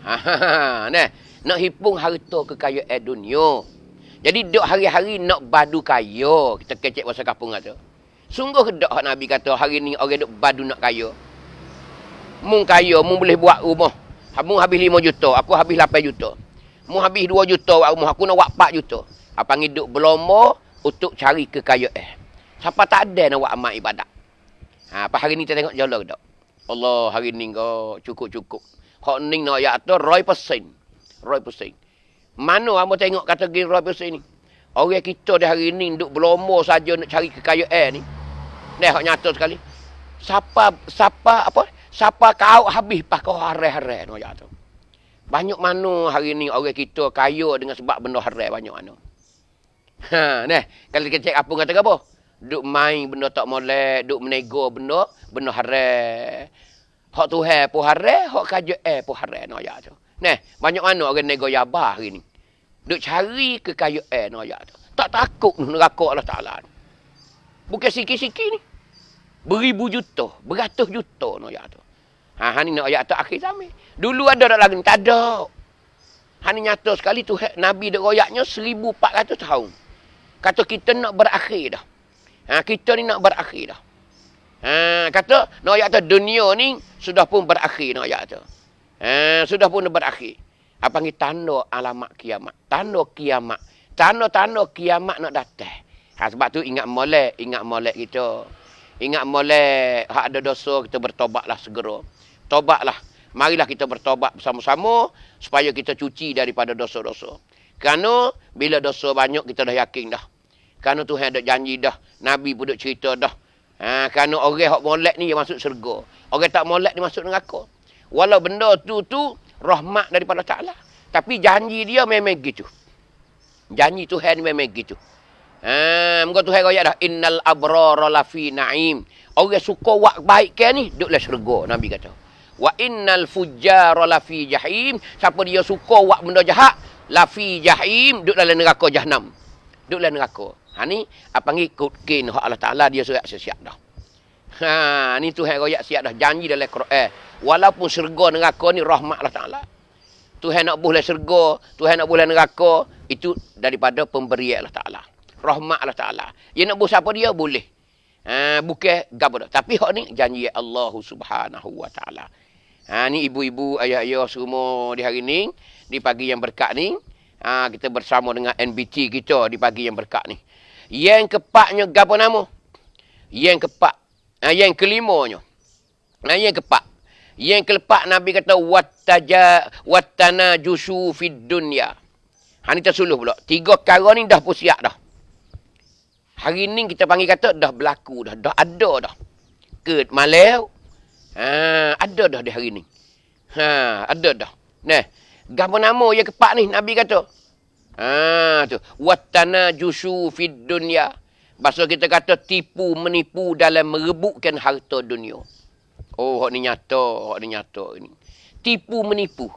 Speaker 1: Nah, nak hipung harta kekayaan dunia. Jadi duk hari-hari nak badu kaya. Kita kecek bahasa kampung kata. Sungguh dak hak Nabi kata hari ni orang duk badu nak kaya. Mung kaya, mung boleh buat rumah. Mung habis 5 juta, aku habis 8 juta. Mung habis 2 juta buat rumah, aku nak buat 4 juta. Apa panggil duk berlomba untuk cari kekayaan. Siapa tak ada nak buat amal ibadat. Apa hari ni kita tengok jalan dak? Allah hari ni kau cukup-cukup. Hak ning nak ayat tu 100%. 100%. Mana hamba tengok kategori 100% ni? Orang kita di hari ni duk berlomba saja nak cari kekayaan ni. Dah hak nyata sekali. Siapa kau habis pas kau harai-harai nak ayat tu. Banyak mana hari ni orang kita kaya dengan sebab benda harai banyak mana. Kalau kita cek apa kata apa? Duk main benda tak molek, duk menego benda harai. Hak Tuhan pun harai, hak kerajaan pun harai nak ayat tu. Banyak mana orang nego yabah hari ni. Duk cari kekayaan nak ayat tu. Tak takut neraka Allah Ta'ala. Bukan sikit-sikit ni. Beribu juta, beratus juta nak ayat tu. Ni nak ayat tu akhir zaman. Dulu ada tak lagi? Tak ada. Ni nyata sekali tu Nabi duk royaknya 1400 tahun. Kata kita nak berakhir dah. Kita ni nak berakhir dah. Kata nak ayat tu dunia ni sudah pun berakhir nak ayat tu. Sudah pun berakhir. Apa panggil tanda alamat kiamat. Tanda kiamat. Tanda-tanda kiamat nak datang. Sebab tu ingat molek kita. Ingat molek hak ada dosa kita bertobatlah segera. Tobatlah. Marilah kita bertobat bersama-sama supaya kita cuci daripada dosa-dosa. Kerana bila dosa banyak kita dah yakin dah. Kerana Tuhan ada janji dah. Nabi pun dah cerita dah. Kerana orang hak molek ni dia masuk syurga. Orang tak molek dia masuk neraka. Walau benda tu rahmat daripada Ta'ala. Tapi janji dia memang gitu. Janji Tuhan memang gitu. Muka Tuhan kaya dah. Innal abrara lafi na'im. Orang suka buat baik ke ni, duduklah syurga, Nabi kata. Wa innal fujjara lafi jahim. Siapa dia suka buat benda jahat, lafi jahim, duduk dalam neraka Jahannam. Duduk dalam neraka. Ni apa panggil kutkin hak Allah Ta'ala dia siap dah. Ni Tuhan royak siap dah. Janji dalam Quran. Walaupun syurga neraka ni rahmat Allah Ta'ala. Tuhan nak buh dalam syurga, Tuhan nak buh dalam neraka, itu daripada pemberian Allah Ta'ala. Rahmat Allah Ta'ala. Dia nak buh siapa dia, boleh. Bukan gapo dah. Tapi hak ni janji Allah Subhanahu Wa Ta'ala. Ni ibu-ibu, ayah-ayah semua di hari ni, di pagi yang berkat ni, kita bersama dengan NBT kita di pagi yang berkat ni. Yang keempatnya gapo nama? Yang keempat. Yang kelimanya. Yang keempat. Yang keempat Nabi kata wattana jusu fid dunya. Ni tersuluh pula. 3 perkara ni dah pun siap dah. Hari ni kita panggil kata dah berlaku dah. Dah ada dah. Ket malau. Ada dah di hari ni. Ada dah. Gapo nama yang keempat ni Nabi kata? Tu. Wattana jusu fid dunya. Bahasa kita kata tipu menipu dalam merebutkan harta dunia. Hak ni nyata, ini. Tipu menipu.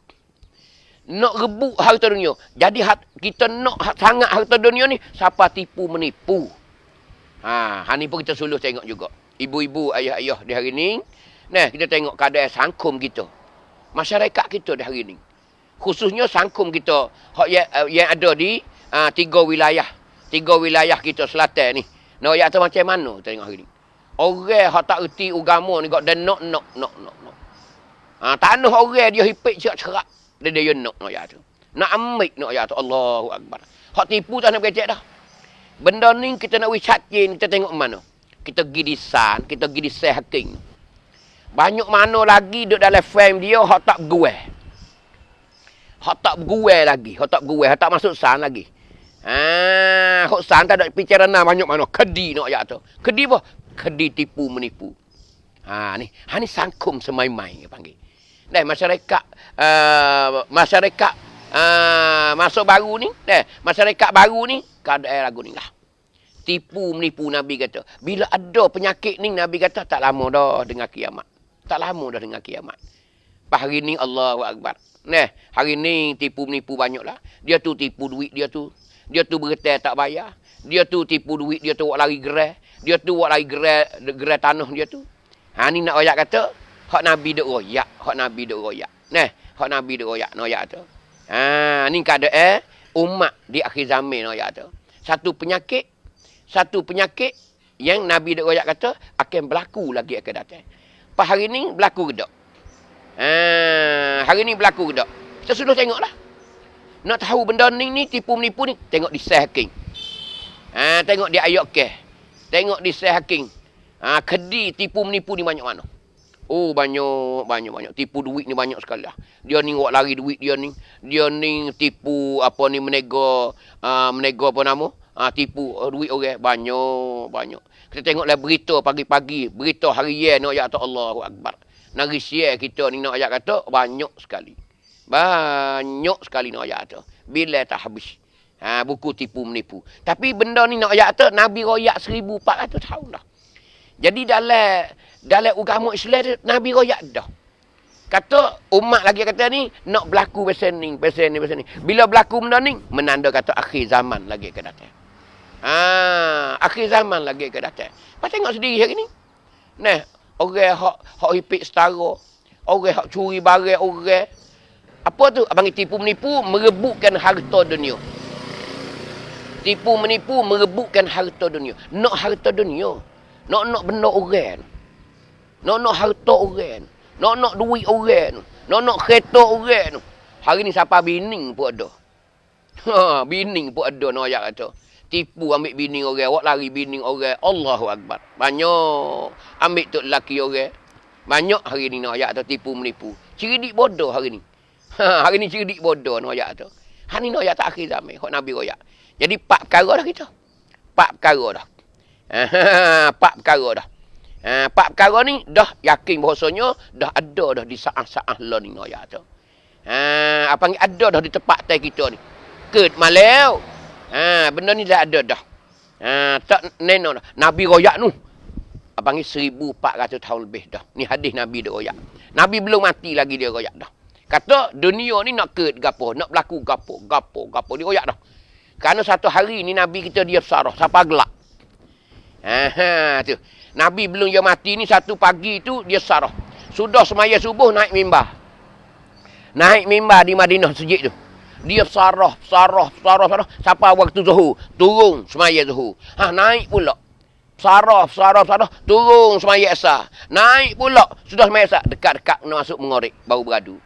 Speaker 1: Nak rebut harta dunia. Jadi kita nak sangat harta dunia ni, siapa tipu menipu. Ni pun kita suluh tengok juga. Ibu-ibu, ayah-ayah di hari ni. Kita tengok keadaan sangkum kita. Masyarakat kita di hari ni. Khususnya sangkum kita yang ada di 3 wilayah. 3 wilayah kita selatan ni. Nak ayat tu macam mana tengok hari ni. Orang yang tak erti agama ni, dia nak. Tanah orang dia hipik cerak-cerak. Dia nak ayat tu. Nak ambil nak ayat tu. Allahu Akbar. Hak tipu tak nak berkecek dah. Benda ni kita nak wicatin, kita tengok mana. Kita pergi di san, kita pergi di hakim. Banyak mana lagi duduk dalam frame dia, hak tak berguai. Hak tak berguai lagi. Hak tak masuk san lagi. Hak san tak ada bicara banyak mana. Kedi nak ayat tu. Kedi apa? Kedi tipu menipu. Ni sangkum semai-mai panggil. Dan masyarakat Masuk baru ni, masyarakat baru ni, keadaan lagu ni lah. Tipu menipu Nabi kata. Bila ada penyakit ni Nabi kata tak lama dah dengan kiamat. Tak lama dah dengan kiamat. Pas hari ni Allahu Akbar. Hari ni tipu menipu banyak lah. Dia tu tipu duit dia tu. Dia tu bergetar tak bayar. Dia tu tipu duit dia tu buat lari gerai. Dia tu buat lari gerai tanah dia tu. Ni nak royak kata hak Nabi duk royak, hak Nabi duk royak. Hak Nabi duk royak, noyak tu. Ni keadaan umat di akhir zaman noyak tu. Satu penyakit yang Nabi duk royak kata akan berlaku lagi akan datang. Pas hari ni berlaku ke tak? Hari ni berlaku ke tak? Kita sudah tengoklah. Nak tahu benda ni tipu menipu ni, tengok di Sahih Hakim. Tengok di ayat ke. Tengok di Sahih Hakim. Kedi tipu menipu ni banyak mana? Oh, banyak. Tipu duit ni banyak sekali lah. Dia ni buat lari duit dia ni. Dia ni tipu apa ni menego apa nama? Tipu duit orang. Banyak. Kita tengoklah berita pagi-pagi. Berita harian nak ayat Allahu Akbar. Nari share kita ni nak ayat kata banyak sekali. Banyak sekali nak ayat tu. Bila tak habis. Buku tipu menipu. Tapi benda ni nak ayat tu Nabi royak 1400 tahun dah. Jadi dalam agama Islam Nabi royak dah. Kata umat lagi kata ni nak berlaku pasal ni. Bila berlaku benda ni menanda kata akhir zaman lagi akan datang. Akhir zaman lagi akan datang. Pas tengok sendiri hari ni. Orang hak hipik setara. Orang hak curi barang orang. Apa tu? Abang tipu menipu merebutkan harta dunia. Tipu menipu merebutkan harta dunia. Nak harta dunia. Nak benda orang. Nak harta orang. Nak duit orang. Nak kereta orang. Hari ni siapa bining pun ada. Bining pun ada nak ayat kata. Tipu ambil bining orang. Awak lari bining orang. Allahu Akbar. Banyak. Ambil tu lelaki orang. Banyak hari ni nak ayat kata tipu menipu. Cerdik bodoh hari ni. Hari ni cerdik bodoh nak ayat tu. Hari ni nak ayat tak akhir zaman. Hak Nabi royak. Jadi 4 perkara dah kita. 4 perkara dah. 4 perkara dah. 4 perkara ni dah yakin bahasanya dah ada dah di saat-saat lah ni nak ayat tu. Apa ni ada dah di tempat tai kita ni. Ket malau. Benda ni dah ada dah. Tak neno dah. Nabi royak nu. Apa ni 1400 tahun lebih dah. Ni hadis Nabi dah royak. Nabi belum mati lagi dia royak dah. Kata dunia ni nak ket gapo, nak berlaku gapo dia royak dah. Kerana satu hari ni Nabi kita dia sarah, siapa gelak. Tu. Nabi belum dia mati ni satu pagi tu dia sarah. Sudah semaya subuh naik mimbar. Naik mimbar di Madinah Masjid tu. Dia sarah. Sampai waktu zuhur, turun semaya zuhur. Naik pula. Sarah, turun semaya Isya. Naik pula, sudah semaya Isya, dekat-dekat nak masuk mengorek, baru beradu.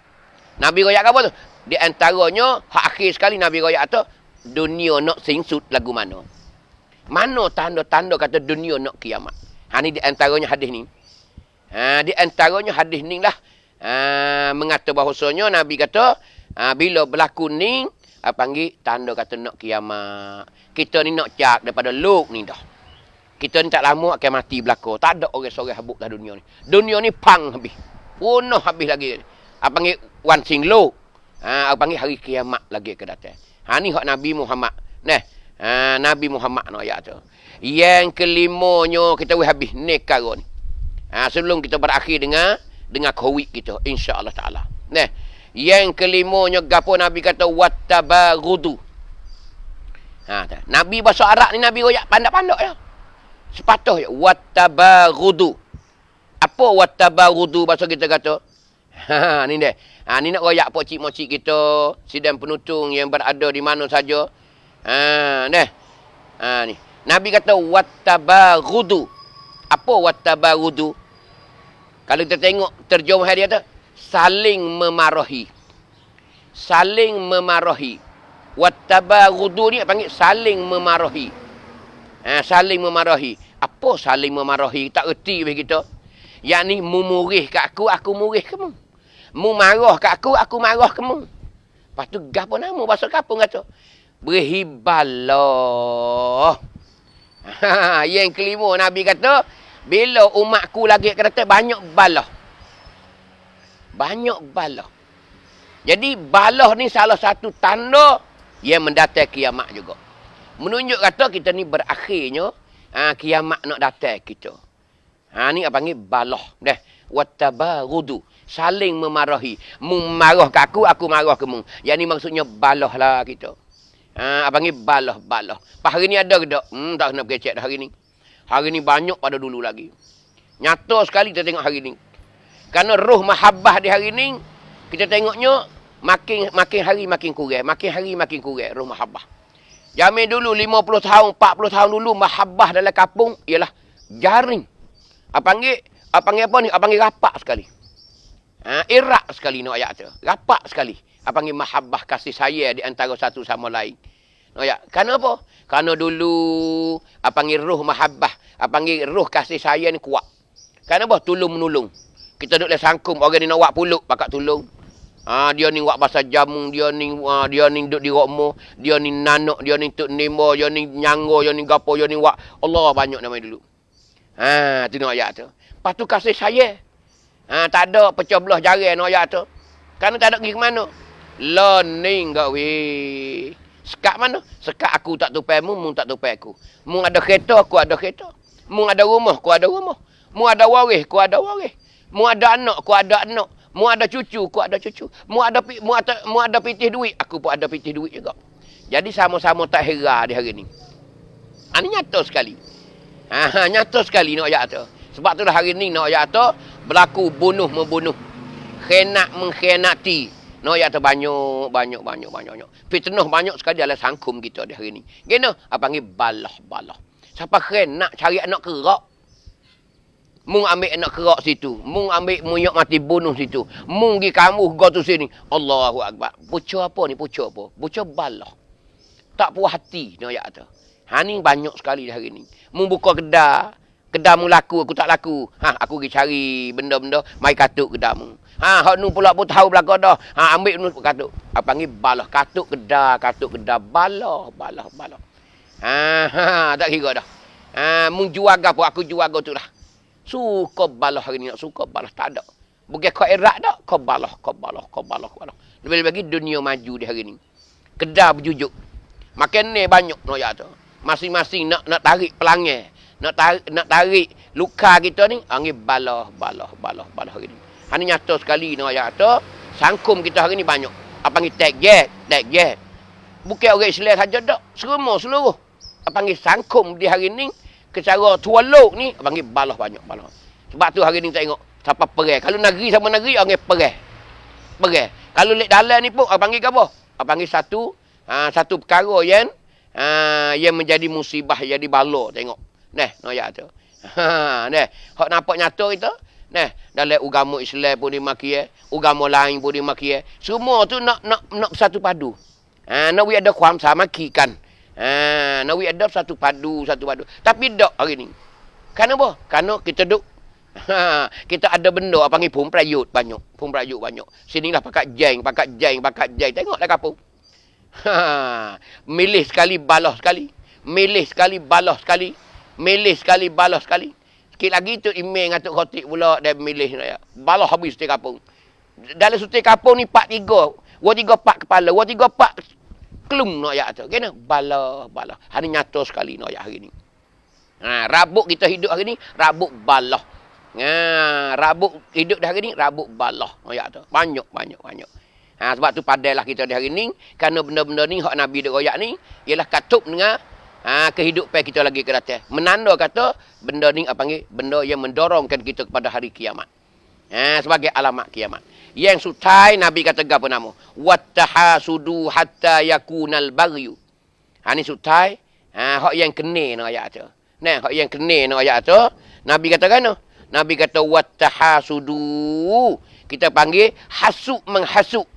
Speaker 1: Nabi royak apa tu? Di antaranya, hak akhir sekali Nabi royak tu, dunia nak singsut lagu mana? Mana tanda-tanda kata dunia nak kiamat? Ni di antaranya hadis ni. Di antaranya hadis ni lah. Mengata bahawasanya Nabi kata, bila berlaku ni, panggil tanda kata nak kiamat. Kita ni nak cak daripada luk ni dah. Kita ni tak lama akan mati belaka. Tak ada orang-orang habuk dah dunia ni. Dunia ni pang habis. Punah habis lagi. Panggil one sing low. Panggil hari kiamat lagi ke datang. Ni hak Nabi Muhammad. Nabi Muhammad no ayat tu. Yang kelimanya kita habis ni perkara ni. Sebelum kita berakhir dengan COVID kita insya-Allah taala. Yang kelimanya gapo Nabi kata wattabarudu. Nabi bahasa Arab ni Nabi royak pandak-pandak ya. Sepatah ya wattabarudu. Apa wattabarudu bahasa kita kata? Ni dia. Ni nak royak pak cik mocik kita, sidang penutung yang berada di mana saja. Ni. Nabi kata wattabarudu. Apa wattabarudu? Kalau kita tengok terjemahan dia tu saling memarahi. Saling memarahi. Wattabarudu ni panggil saling memarahi. Saling memarahi. Apa saling memarahi? Tak erti bagi kita. Yang ni mu murih kat aku murih kamu. Mu marah kat aku marah kamu. Lepas tu gapo nama bahasa kampung kata? Berhibalah. Yang kelima Nabi kata, bila umatku lagi kata banyak balah. Banyak balah. Jadi balah ni salah satu tanda yang mendatang kiamat juga. Menunjuk kata kita ni berakhirnya kiamat nak datang kita. Ni apa panggil balah. Dah. Wattabarudu. Saling memarahi. Mung marah ke aku marah ke mung. Yang ni maksudnya balah lah kita. Apa panggil balah. Pas hari ni ada ke tak? Tak kena pergi cek dah hari ni. Hari ni banyak pada dulu lagi. Nyata sekali kita tengok hari ni. Kerana roh mahabbah di hari ni, kita tengoknya makin hari makin kurang. Makin hari makin kurang roh mahabbah. Zaman dulu 50 tahun, 40 tahun dulu mahabbah dalam kampung ialah jaring. Apa panggil apa ni? Apa panggil rapat sekali. Irak sekali nak ayat tu. Rapat sekali. Apa panggil mahabbah kasih sayang di antara satu sama lain. Nak ayat. Kenapa? Kerana dulu apa panggil roh mahabbah, apa panggil roh kasih sayang ni kuat. Kenapa? Tolong menolong. Kita duduk dalam sangkum orang ni nak buat puluk pakat tolong. Dia ni buat bahasa jamu, dia ni duduk di romo, dia ni nanok, dia ni tuk nemo, dia ni nyanggo, dia ni gapo, dia ni buat. Allah banyak nama dulu. Tu nak ayat tu. Lepas tu kasih sayang. Tak ada pecah belah jari nak ayat tu. Kerana tak ada pergi ke mana. Learning kau weh. Sekat mana? Sekat aku tak tupai mu, mu tak tupai aku. Mu ada kereta, aku ada kereta. Mu ada rumah, aku ada rumah. Mu ada waris, aku ada waris. Mu ada anak, aku ada anak. Mu ada cucu, aku ada cucu. Mu ada pitih duit, aku pun ada pitih duit juga. Jadi sama-sama tak hera di hari ni. Ini nyata sekali. Nyata sekali nak ayat tu. Sebab tu dah hari ni nak ayat tu berlaku bunuh membunuh. Khianat mengkhianati. Nak ayat tu banyak. Fitnah banyak sekali dalam sangkum kita di hari ni. Gena apa panggil balah. Siapa khianat cari anak kerak. Mung ambil anak kerak situ. Mung ambil munyak mati bunuh situ. Mung pergi kamu go tu sini. Allahu Akbar. Pucuk apa ni? Pucuk apa? Pucuk balah. Tak puas hati nak ayat tu. Ni banyak sekali di hari ni. Mung buka kedai. Kedai mu laku, aku tak laku. Aku pergi cari benda-benda. Mai katuk kedai mu. Hak nu pula pun tahu belakang dah. Ambil nu katuk. Apa panggil balah. Katuk kedai. Balah. Tak kira dah. Mung jual apa, aku jual tu lah. Suka balah hari ni. Suka balah. Tak ada. Bukan kau erat tak? Kau balah. Lebih-lebih lagi dunia maju di hari ni. Kedai berjujuk. Makin ni banyak nak ya tu. Masing-masing nak tarik pelanggan. Nak tarik luka kita ni. Angin balah hari ni. Ini nyata sekali nak ya tu. Sangkum kita hari ni banyak. Apa panggil tag jet. Bukan orang Islam saja tak. Semua seluruh. Apa panggil sangkum di hari ni. Kecara tualuk ni. Apa panggil balah banyak. Sebab tu hari ni tengok. Siapa perang. Kalau negeri sama negeri. Angin perang. Kalau lek dalam ni pun. Apa panggil apa? Apa panggil satu perkara yang menjadi musibah. Jadi bala. Tengok. Nak ayat tu. Hak nampak nyata kita. Dalam agama Islam pun dimaki, agama lain pun dimaki. Semua tu nak satu padu. Nak we ada kuam sama kikan. Nak we ada satu padu. Tapi dak hari ni. Kenapa? Kerana kita duk kita ada benda apa panggil pun prayut banyak. Sinilah pakat jeng. Tengoklah kampung. Milih sekali balah sekali. Milih sekali balah sekali. Sikit lagi tu email ngatuk khotib pula dan milih raya. Balah habis setiap kampung. Dalam setiap kampung ni 4-3. 2-3-4 kepala. 2-3-4 kelum nak ayat tu. Kena balah. Hari nyata sekali nak ayat hari ni. Rabuk kita hidup hari ni, rabuk balah. Rabuk hidup di hari ni, rabuk balah. Ayat tu. Banyak. Sebab tu padailah kita di hari ni. Kerana benda-benda ni, hak Nabi duk royak ni, ialah katup dengan kehidupan kita lagi ke datang. Menanda kata benda ni apa panggil? Benda yang mendorongkan kita kepada hari kiamat. Sebagai alamat kiamat. Yang sutai Nabi kata apa nama? Wattahasudu hatta yakunal baghyu. Ni sutai. Hak yang kena nak ayat tu. Hak yang kena nak ayat tu. Nabi kata kan? Nabi kata wattahasudu. Kita panggil hasuk menghasuk.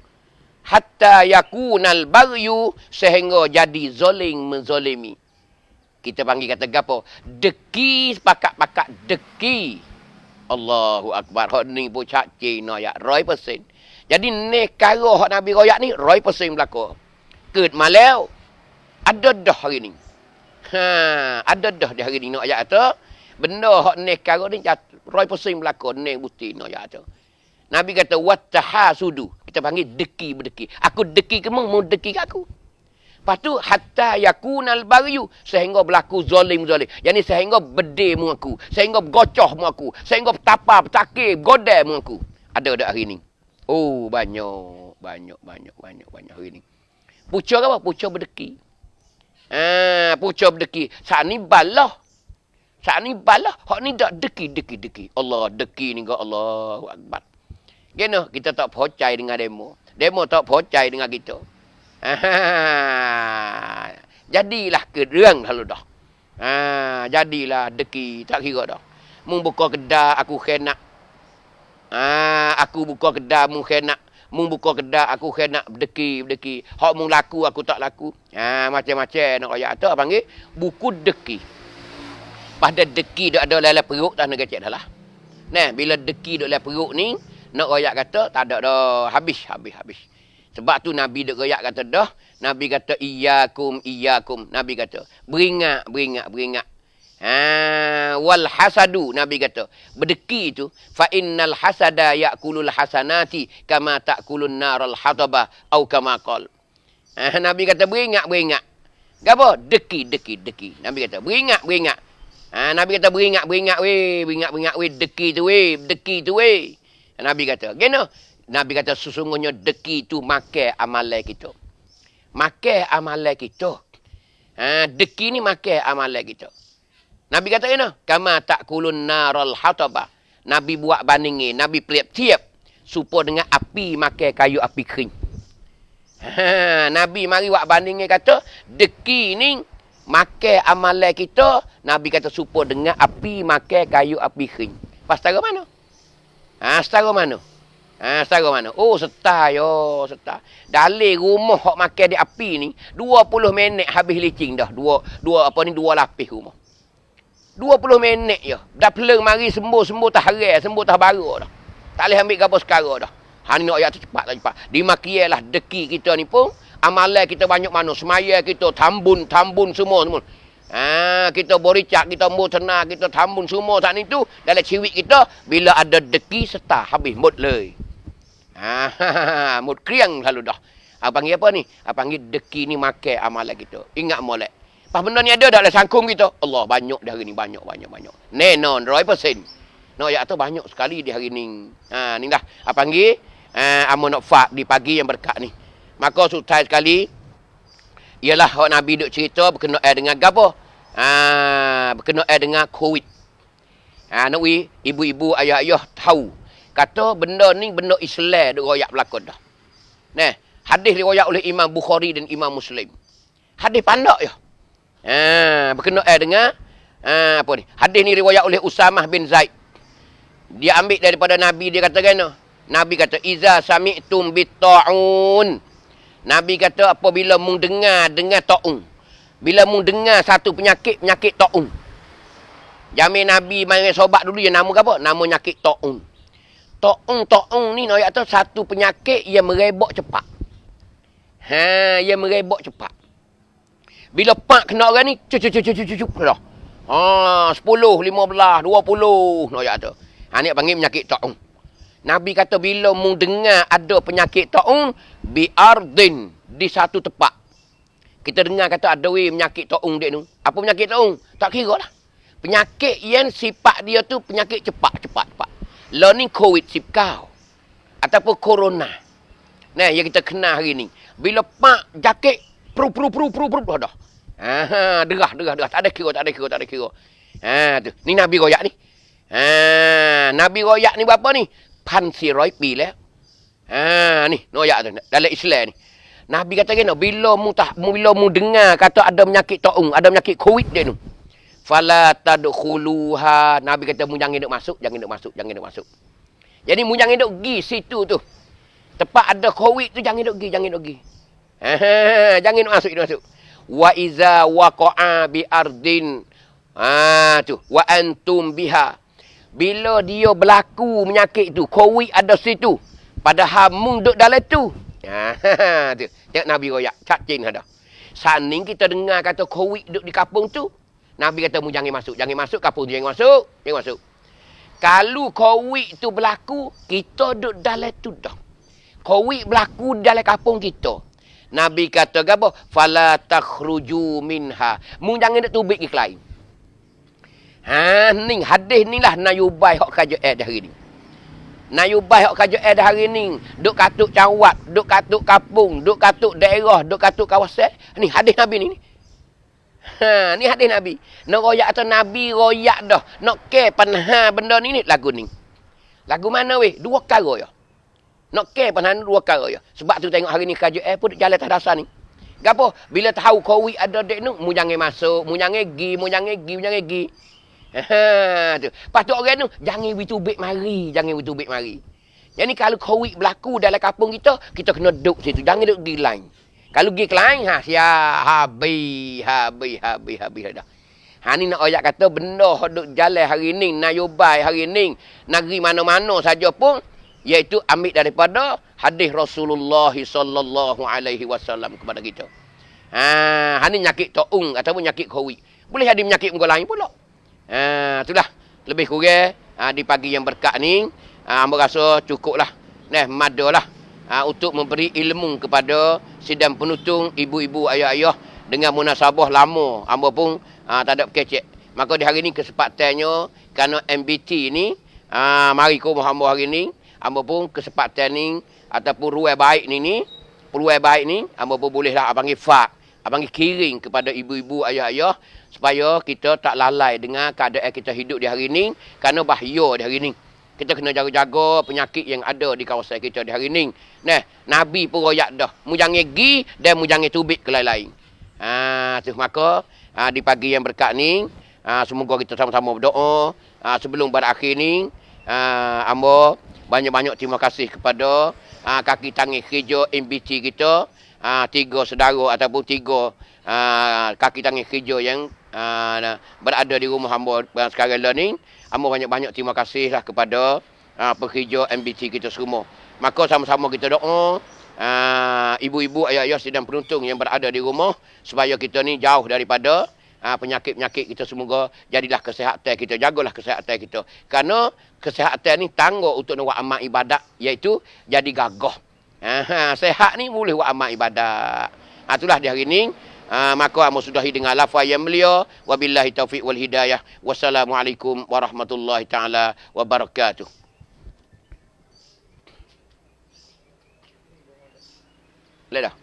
Speaker 1: Hatta yakunal baghyu sehingga jadi zalim menzalimi. Kita panggil kata gapo? Deki pakat deki. Allahu Akbar. Hak ni pun cak Cina ya 100%. Jadi ni kara hak Nabi royak ni 100% berlaku. Ket malau ada dah hari ni. Ada dah di hari ni nak ayat tu. Benda hak ni kara ni 100% berlaku ni bukti nak ayat tu. Nabi kata wattahasudu. Kita panggil deki berdeki. Aku deki ke mu deki ke aku. Lepas tu, hatta yakunal baryu. Sehingga berlaku zalim-zalim. Yang ni sehingga bedil mu aku. Sehingga bergocoh mu aku. Sehingga bertapa, bertakir, godai mu aku. Ada dak hari ni? Oh, banyak hari ni. Pucuk apa? Pucuk berdeki. Pucuk berdeki. Saat ni balah. Hak ni dak deki. Allah, deki ni ke Allahu Akbar. Gino, kita tak percaya dengan demo. Demo tak percaya dengan kita. Jadilah kerang lalu dah. Jadilah deki. Tak kira dah. Mung buka kedai, aku kena. Aku buka kedai, mung kena. Mung buka kedai, aku kena berdeki. Hak mung laku, aku tak laku. Macam-macam nak ayat tu panggil buku deki. Pada deki dak ada dalam perut tak nak kecek dah lah. Nah, bila deki dak dalam perut ni, nak royak kata tak ada dah, habis. Sebab tu Nabi dak royak kata dah, Nabi kata iyyakum. Nabi kata beringat. Wal hasadu, Nabi kata berdeki tu fa innal hasada yakulul hasanati kama takulun naral hataba au kama qol. Nabi kata beringat. Gapo? Deki. Nabi kata beringat. Nabi kata beringat weh, deki tu weh. Nabi kata, gino. Nabi kata sesungguhnya deki tu makan amalan kita. Deki ni makan amalan kita. Nabi kata gino, kama takulun naral hataba. Nabi buat bandingin, Nabi tiap supaya dengan api makan kayu api kering. Nabi mari buat bandingin kata, deki ni makan amalan kita, Nabi kata supaya dengan api makan kayu api kering. Pas setara mana? Setara mana? Oh, setar. Dalil rumah hok makan di api ni 20 minit habis licin dah. Dua lapis rumah. 20 minit je. Dah pelang mari sembuh tak harai, sembuh tak baru dah. Tak boleh ambil gapo sekarang dah. Ni nak ayat tu cepat. Dimakialah deki kita ni pun amalan kita banyak mana. Semaya kita tambun semua. Kita boricak, kita mau tenang, kita tambun semua saat ni tu. Dalam ciwik kita, bila ada deki setah, habis mut lei. Mut kriang selalu dah. Panggil apa ni? Panggil deki ni makan amalan kita. Ingat molek. Pas benda ni ada dalam sangkung kita. Allah, banyak di hari ni. Banyak. Nenon, 100%. No, ayat tu banyak sekali di hari ni. Ni dah. Panggil, amun nak fak di pagi yang berkat ni. Maka sultan sekali, ialah Nabi duk cerita berkenaan dengan gapo? Berkenaan dengan COVID. Nak ibu-ibu ayah-ayah tahu. Kata benda ni benda Islam duk royak berlaku dah. Nah, hadis riwayat oleh Imam Bukhari dan Imam Muslim. Hadis pandak je. Berkenaan dengan apa ni? Hadis ni riwayat oleh Usamah bin Zaid. Dia ambil daripada Nabi, dia kata gana. Nabi kata iza sami'tum bit-ta'un. Nabi kata apabila mung dengar ta'un. Bila mung dengar satu penyakit ta'un. Jamin Nabi mai sobat dulu yang nama apa? Nama penyakit ta'un. Ta'un ni ayat tu satu penyakit yang merebak cepat. Yang merebak cepat. Bila pak kena orang ni cup dah. 10, 15, 20 ayat tu. Ni panggil penyakit ta'un. Nabi kata bila mung dengar ada penyakit ta'un bi'ardin di satu tempat. Kita dengar kata ada penyakit ta'un dia tu. Apa penyakit ta'un? Tak kira lah. Penyakit yang sifat dia tu penyakit cepat. Learning COVID sipkau. Ataupun corona. Nah, yang kita kenal hari ni. Bila pak jaket pru dah. Derah. Tak ada kira. Tu. Ni Nabi royak ni. Nabi royak ni berapa ni? 1,400 pi lah. Ni royak tu dalam Islam ni. Nabi kata gini, bila mu dengar kata ada penyakit ta'un, ada penyakit COVID dia tu. Fala tadkhuluha. Nabi kata mu jangan duk masuk. Jadi mu jangan duk pergi situ tu. Tempat ada COVID tu jangan duk pergi. Jangan duk masuk. Wa iza waqa'a bi ardin. Tu wa antum biha. Bila dia berlaku penyakit tu, COVID ada situ. Padahal mung duk dalam tu. Tu. Tengok Nabi royak. Cacing ada. Saning kita dengar kata COVID duduk di kampung tu. Nabi kata mu jangan masuk. Kampung tu jangan masuk. Kalau COVID tu berlaku, kita duduk dalam tu dah. Covid berlaku dalam kampung kita. Nabi kata apa? Fala takhruju minha. Mu jangan nak tubik ke lain. Ni hadis ni lah nayubai hak kerja dah hari ni. Nayubai hak kerja dah hari ni. Duk katuk cawat, duk katuk kampung, duk katuk daerah, duk katuk kawasan. Ni hadis Nabi ni. Ni hadis Nabi. Nak royak atau Nabi royak dah. Nak ke panah benda ni lagu ni. Lagu mana weh? Dua perkara ya. Nak ke panah dua perkara ya. Sebab tu tengok hari ni kerja pun jalan atas dasar ni. Gapo? Bila tahu Covid ada dek nu, mu jangan masuk, mu jangan gi, mu jangan gi, mu jangan gi. Tu. Patut orang tu jangan bitubik mari, jangan bitubik mari. Jadi kalau Covid berlaku dalam kampung kita, kita kena duduk situ. Jangan duduk gi lain. Kalau gi ke lain, habis dah. Ni nak ayat kata benda duk jalan hari ni, nayubai hari ni, negeri mana-mana saja pun, iaitu ambil daripada hadis Rasulullah sallallahu alaihi wasallam kepada kita. Ni nyakit taung ataupun nyakit Covid. Boleh ada penyakit muka lain pula. Itulah lebih kurang di pagi yang berkat ni, hamba rasa cukuplah. Madalah untuk memberi ilmu kepada sidang penutung ibu-ibu ayah-ayah dengan munasabah lama. Hamba pun tak ada kecek. Maka di hari ni kesempatannya kerana MBT ni mari ko hamba hari ni hamba pun kesempatan ni ataupun ruang baik ni hamba pun bolehlah panggil panggil kiring kepada ibu-ibu ayah-ayah supaya kita tak lalai dengan keadaan kita hidup di hari ni kerana bahaya di hari ni. Kita kena jaga-jaga penyakit yang ada di kawasan kita di hari ni. Nabi pun royak dah. Mu jangan gi dan mu jangan tubik ke lain-lain. Maka di pagi yang berkat ni, semoga kita sama-sama berdoa. Sebelum berakhir ni, hamba banyak-banyak terima kasih kepada kaki tangan kerja MBT kita. 3 saudara ataupun 3 kaki tangan kerja yang berada di rumah hamba sekarang ni. Hamba banyak-banyak terima kasihlah kepada pekerja MBT kita semua. Maka sama-sama kita doa ibu-ibu, ayah-ayah sidang penuntung yang berada di rumah supaya kita ni jauh daripada penyakit-penyakit kita. Semoga jadilah kesihatan kita, jagalah kesihatan kita. Kerana kesihatan ni tangguh untuk nak buat amal ibadat, iaitu jadi gagah. Sehat ni boleh buat amal ibadat. Itulah di hari ni. Maka amo sudahi dengan lafaz yang mulia. Wabillahi taufiq wal hidayah. Wassalamualaikum warahmatullahi taala wabarakatuh. Ledah.